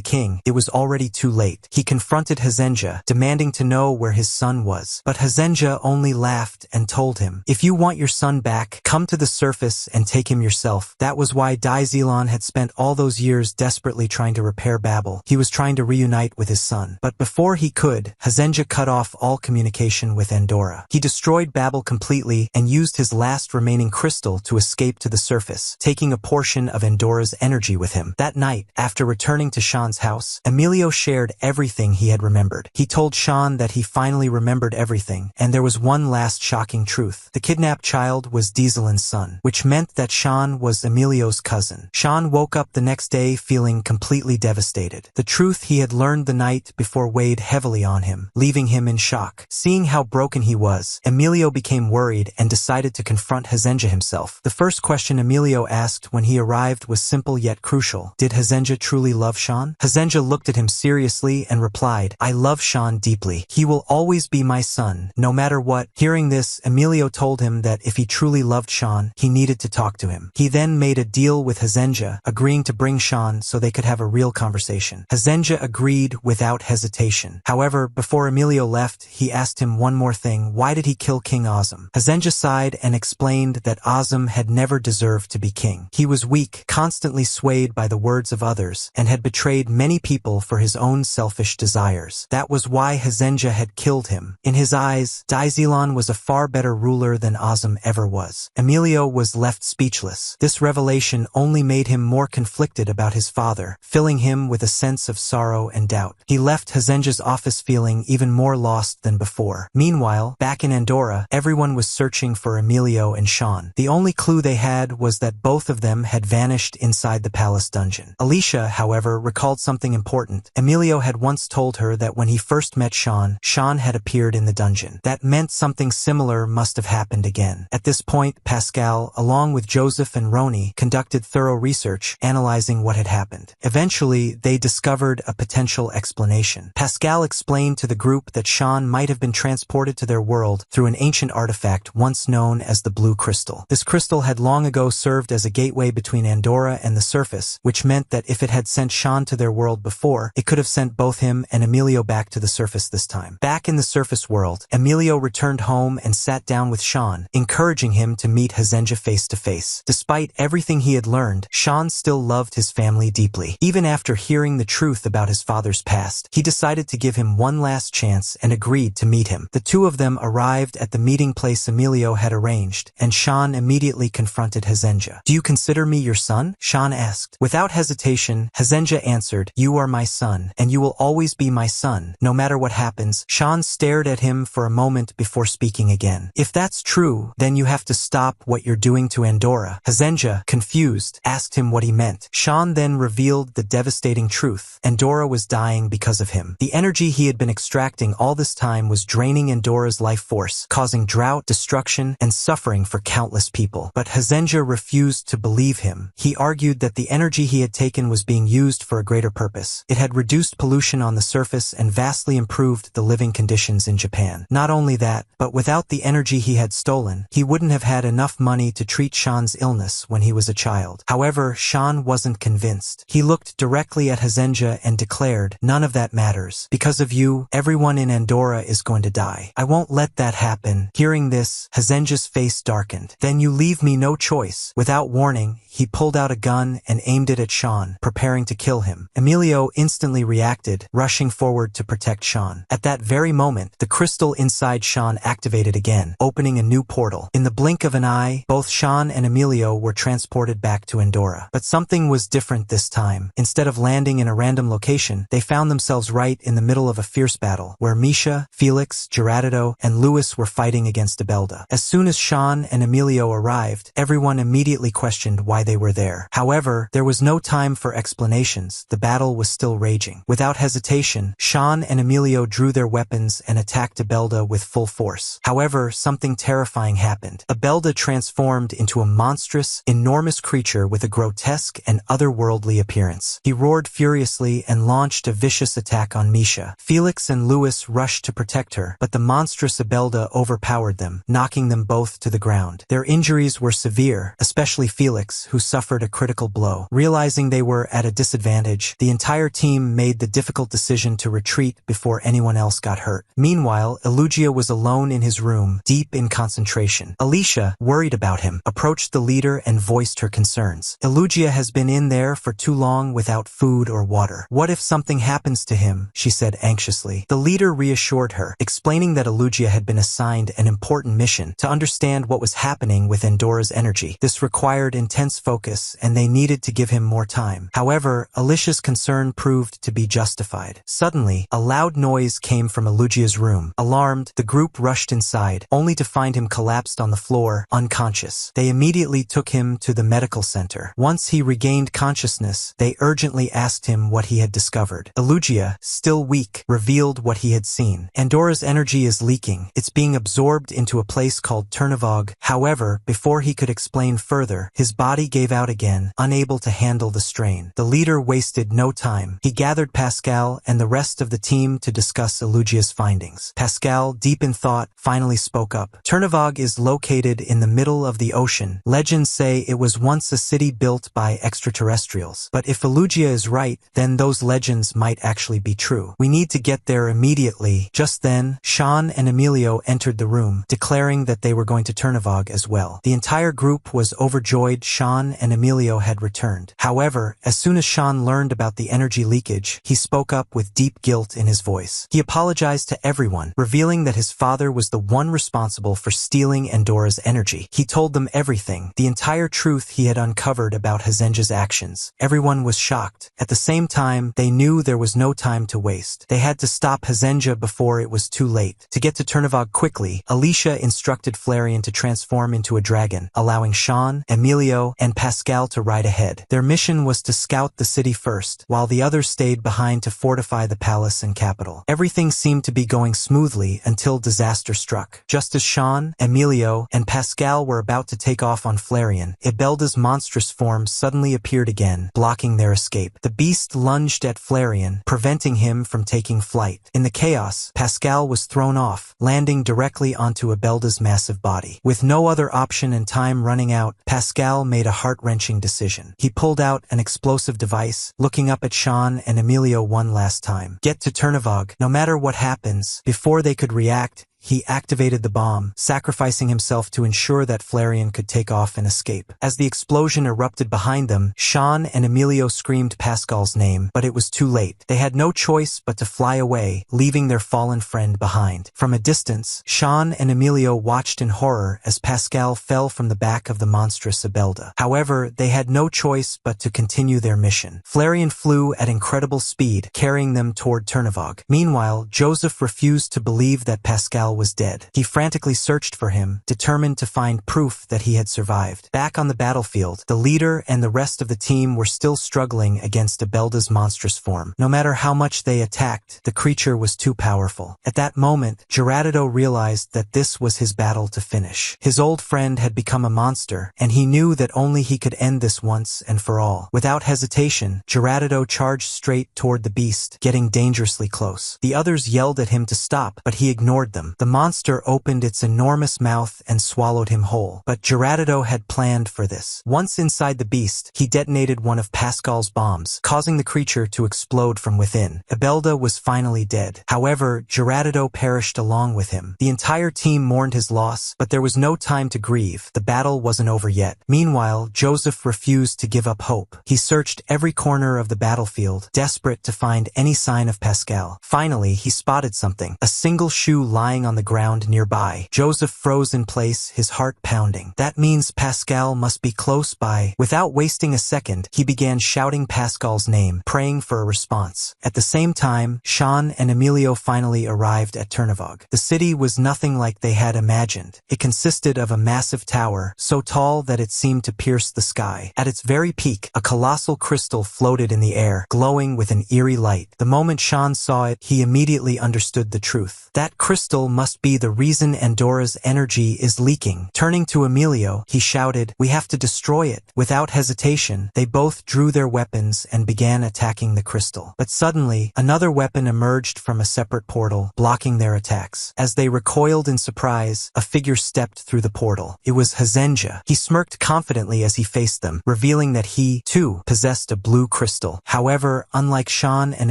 king, it was already too late. He confronted Henja, demanding to know where his son was. But Henja only laughed and told him, "If you want your son back, come to the surface and take him yourself." That was why Daizilan had spent all those years desperately trying to repair Babel. He was trying to reunite with his son. But before he could, Henja cut off all communication with Andora. He destroyed Babel completely and used his last remaining crystal to escape to the surface, taking a portion of Andora's energy with him. That night, after returning to Shawn's house, Emilio shared everything he had remembered. He told Shawn that he finally remembered everything, and there was one last shocking truth. The kidnapped child was Daizilan's son, which meant that Shawn was Emilio's cousin. Shawn woke up the next day feeling completely devastated. The truth he had learned the night before weighed heavily on him, leaving him in shock. Seeing how broken he was, Emilio became worried and decided to confront Henja himself. The first question Emilio asked when he arrived was simple yet crucial. Did Henja truly love Shawn? Henja looked at him seriously and replied, "I love Shawn deeply. He will always be my son, no matter what." Hearing this, Emilio told him that if he truly loved Shawn, he needed to talk to him. He then made a deal with Henja, agreeing to bring Shawn so they could have a real conversation. Henja agreed without hesitation. However, before Emilio left, he asked him one more thing. Why did he kill King Azam? Henja sighed and explained that Azam had never deserved to be king. He was weak, constantly swayed by the words of others, and had betrayed many people for his own selfish desires. That was why Henja had killed him. In his eyes, Daizilan was a far better ruler than Azam ever was. Emilio was left speechless. This revelation only made him more conflicted about his father, filling him with a sense of sorrow and doubt. He left Henja's office feeling even more lost than before. Meanwhile, back in Andora, everyone was searching for Emilio and Shawn. The only clue they had was that both of them had vanished inside the palace dungeon. Alicia, however, recalled something important. Emilio had once told her that when he first met Shawn, Shawn had appeared in the dungeon. That meant something similar must have happened again. At this point, Pascal, along with Joseph and Roni, conducted thorough research, analyzing what had happened. Eventually, they discovered a potential explanation. Pascal explained to the group that Shawn might have been transported to their world through an ancient artifact once known as the Blue Crystal. This crystal had long ago served as a gateway between Andora and the surface, which meant that if it had sent Shawn to their world before, it could have sent both him and Emilio back to the surface this time. Back in the surface world, Emilio returned home and sat down with Shawn, encouraging him to meet Henja face to face. Despite everything he had learned, Shawn still loved his family deeply. Even after hearing the truth about his father's past, he decided to give him one last chance and agreed to meet him. The two of them arrived at the meeting place Emilio had arranged, and Shawn immediately confronted Henja. "Do you consider me your son?" Shawn asked. Without hesitation, Henja Henja answered, "You are my son, and you will always be my son, no matter what happens." Shawn stared at him for a moment before speaking again. "If that's true, then you have to stop what you're doing to Andora." Henja, confused, asked him what he meant. Shawn then revealed the devastating truth. Andora was dying because of him. The energy he had been extracting all this time was draining Andora's life force, causing drought, destruction, and suffering for countless people. But Henja refused to believe him. He argued that the energy he had taken was being used for a greater purpose. It had reduced pollution on the surface and vastly improved the living conditions in Japan. Not only that, but without the energy he had stolen, he wouldn't have had enough money to treat Shawn's illness when he was a child. However, Shawn wasn't convinced. He looked directly at Henja and declared, "None of that matters. Because of you, everyone in Andora is going to die. I won't let that happen." Hearing this, Henja's face darkened. "Then you leave me no choice." Without warning, he pulled out a gun and aimed it at Shawn, preparing to kill him. Emilio instantly reacted, rushing forward to protect Shawn. At that very moment, the crystal inside Shawn activated again, opening a new portal. In the blink of an eye, both Shawn and Emilio were transported back to Endora. But something was different this time. Instead of landing in a random location, they found themselves right in the middle of a fierce battle, where Misha, Felix, Gerado, and Louis were fighting against Abela. As soon as Shawn and Emilio arrived, everyone immediately questioned why they were there. However, there was no time for explanations. The battle was still raging. Without hesitation, Shawn and Emilio drew their weapons and attacked Abela with full force. However, something terrifying happened. Abela transformed into a monstrous, enormous creature with a grotesque and otherworldly appearance. He roared furiously and launched a vicious attack on Misha. Felix and Louis rushed to protect her, but the monstrous Abela overpowered them, knocking them both to the ground. Their injuries were severe, especially Felix, who suffered a critical blow. Realizing they were at a disadvantage, the entire team made the difficult decision to retreat before anyone else got hurt. Meanwhile, Elugia was alone in his room, deep in concentration. Alicia, worried about him, approached the leader and voiced her concerns. "Elugia has been in there for too long without food or water. What if something happens to him?" she said anxiously. The leader reassured her, explaining that Elugia had been assigned an important mission to understand what was happening with Endora's energy. This required intense focus, and they needed to give him more time. However, Alicia's concern proved to be justified. Suddenly, a loud noise came from Elugia's room. Alarmed, the group rushed inside, only to find him collapsed on the floor, unconscious. They immediately took him to the medical center. Once he regained consciousness, they urgently asked him what he had discovered. Elugia, still weak, revealed what he had seen. Andora's energy is leaking. It's being absorbed into a place called Turnavog. However, before he could explain further, his body gave out again, unable to handle the strain. The leader wasted no time. He gathered Pascal and the rest of the team to discuss Elugia's findings. Pascal, deep in thought, finally spoke up. Turnavog is located in the middle of the ocean. Legends say it was once a city built by extraterrestrials. But if Elugia is right, then those legends might actually be true. We need to get there immediately. Just then, Shawn and Emilio entered the room, declaring that they were going to Turnavog as well. The entire group was overjoyed Shawn and Emilio had returned. However, as soon as Shawn learned about the energy leakage, he spoke up with deep guilt in his voice. He apologized to everyone, revealing that his father was the one responsible for stealing Andora's energy. He told them everything, the entire truth he had uncovered about Henja's actions. Everyone was shocked. At the same time, they knew there was no time to waste. They had to stop Henja before it was too late. To get to Turnavog quickly, Alicia instructed Flareon to transform into a dragon, allowing Shawn, Emilio, and Pascal to ride ahead. Their mission was to scout the city first, while the others stayed behind to fortify the palace and capital. Everything seemed to be going smoothly until disaster struck. Just as Shawn, Emilio, and Pascal were about to take off on Flareon, Abela's monstrous form suddenly appeared again, blocking their escape. The beast lunged at Flareon, preventing him from taking flight. In the chaos, Pascal was thrown off, landing directly onto Abela's massive body. With no other option and time running out, Pascal made a heart-wrenching decision. He pulled out an explosive device, looking up at Shawn and Emilio one last time. "Get to Turnavog, no matter what happens." Before they could react, he activated the bomb, sacrificing himself to ensure that Flareon could take off and escape. As the explosion erupted behind them, Shawn and Emilio screamed Pascal's name, but it was too late. They had no choice but to fly away, leaving their fallen friend behind. From a distance, Shawn and Emilio watched in horror as Pascal fell from the back of the monstrous Abela. However, they had no choice but to continue their mission. Flareon flew at incredible speed, carrying them toward Turnavog. Meanwhile, Joseph refused to believe that Pascal was dead. He frantically searched for him, determined to find proof that he had survived. Back on the battlefield, the leader and the rest of the team were still struggling against Abela's monstrous form. No matter how much they attacked, the creature was too powerful. At that moment, Gerado realized that this was his battle to finish. His old friend had become a monster, and he knew that only he could end this once and for all. Without hesitation, Gerado charged straight toward the beast, getting dangerously close. The others yelled at him to stop, but he ignored them. The monster opened its enormous mouth and swallowed him whole. But Gerado had planned for this. Once inside the beast, he detonated one of Pascal's bombs, causing the creature to explode from within. Abela was finally dead. However, Gerado perished along with him. The entire team mourned his loss, but there was no time to grieve. The battle wasn't over yet. Meanwhile, Joseph refused to give up hope. He searched every corner of the battlefield, desperate to find any sign of Pascal. Finally, he spotted something, a single shoe lying on the ground nearby. Joseph froze in place, his heart pounding. That means Pascal must be close by. Without wasting a second, he began shouting Pascal's name, praying for a response. At the same time, Shawn and Emilio finally arrived at Turnavog. The city was nothing like they had imagined. It consisted of a massive tower, so tall that it seemed to pierce the sky. At its very peak, a colossal crystal floated in the air, glowing with an eerie light. The moment Shawn saw it, he immediately understood the truth. That crystal must be the reason Andora's energy is leaking. Turning to Emilio, he shouted, "We have to destroy it." Without hesitation, they both drew their weapons and began attacking the crystal. But suddenly, another weapon emerged from a separate portal, blocking their attacks. As they recoiled in surprise, a figure stepped through the portal. It was Henja. He smirked confidently as he faced them, revealing that he, too, possessed a blue crystal. However, unlike Shawn and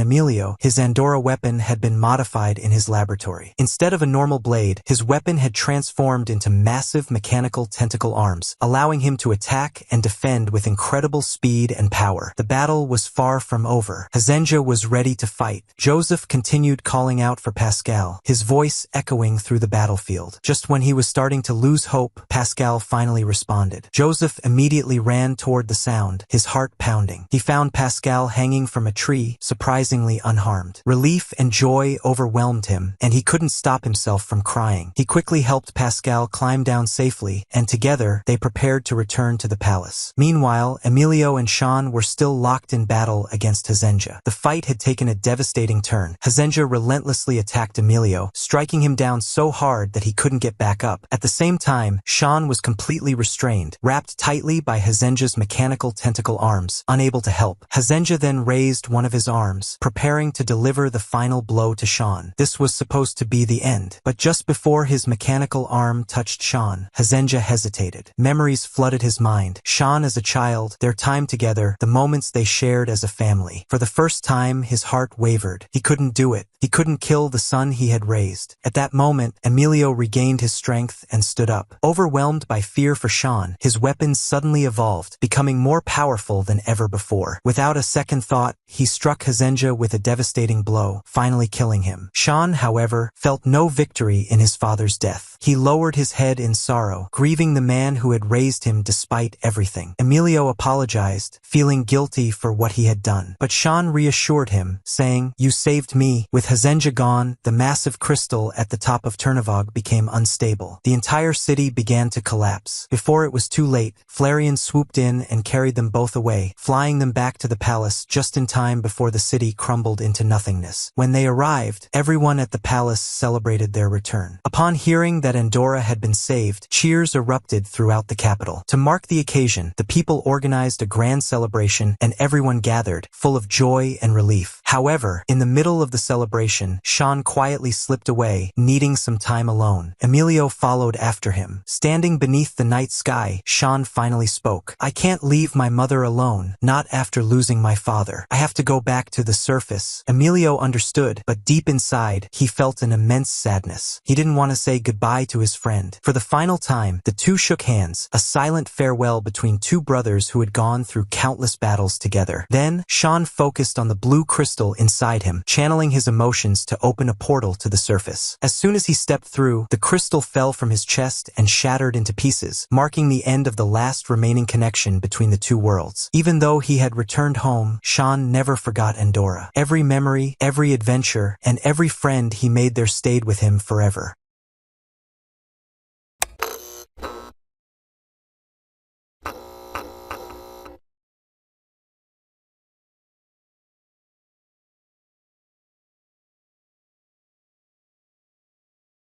Emilio, his Andora weapon had been modified in his laboratory. Instead of a normal blade, his weapon had transformed into massive mechanical tentacle arms, allowing him to attack and defend with incredible speed and power. The battle was far from over. Henja was ready to fight. Joseph continued calling out for Pascal, his voice echoing through the battlefield. Just when he was starting to lose hope, Pascal finally responded. Joseph immediately ran toward the sound, his heart pounding. He found Pascal hanging from a tree, surprisingly unharmed. Relief and joy overwhelmed him, and he couldn't stop himself from crying. He quickly helped Pascal climb down safely, and together, they prepared to return to the palace. Meanwhile, Emilio and Shawn were still locked in battle against Henja. The fight had taken a devastating turn. Henja relentlessly attacked Emilio, striking him down so hard that he couldn't get back up. At the same time, Shawn was completely restrained, wrapped tightly by Henja's mechanical tentacle arms, unable to help. Henja then raised one of his arms, preparing to deliver the final blow to Shawn. This was supposed to be the end. But just before his mechanical arm touched Shawn, Henja hesitated. Memories flooded his mind. Shawn as a child, their time together, the moments they shared as a family. For the first time, his heart wavered. He couldn't do it. He couldn't kill the son he had raised. At that moment, Emilio regained his strength and stood up. Overwhelmed by fear for Shawn, his weapons suddenly evolved, becoming more powerful than ever before. Without a second thought, he struck Henja with a devastating blow, finally killing him. Shawn, however, felt no victory in his father's death. He lowered his head in sorrow, grieving the man who had raised him despite everything. Emilio apologized, feeling guilty for what he had done. But Shawn reassured him, saying, "You saved me." With Henja gone, the massive crystal at the top of Turnavog became unstable. The entire city began to collapse. Before it was too late, Flareon swooped in and carried them both away, flying them back to the palace just in time before the city crumbled into nothingness. When they arrived, everyone at the palace celebrated their return. Upon hearing that Endora had been saved, cheers erupted throughout the capital. To mark the occasion, the people organized a grand celebration and everyone gathered, full of joy and relief. However, in the middle of the celebration, Shawn quietly slipped away, needing some time alone. Emilio followed after him. Standing beneath the night sky, Shawn finally spoke. "I can't leave my mother alone, not after losing my father. I have to go back to the surface." Emilio understood, but deep inside, he felt an immense sadness. sadness. He didn't want to say goodbye to his friend. For the final time, the two shook hands, a silent farewell between two brothers who had gone through countless battles together. Then, Shawn focused on the blue crystal inside him, channeling his emotions to open a portal to the surface. As soon as he stepped through, the crystal fell from his chest and shattered into pieces, marking the end of the last remaining connection between the two worlds. Even though he had returned home, Shawn never forgot Endora. Every memory, every adventure, and every friend he made there stayed with him forever.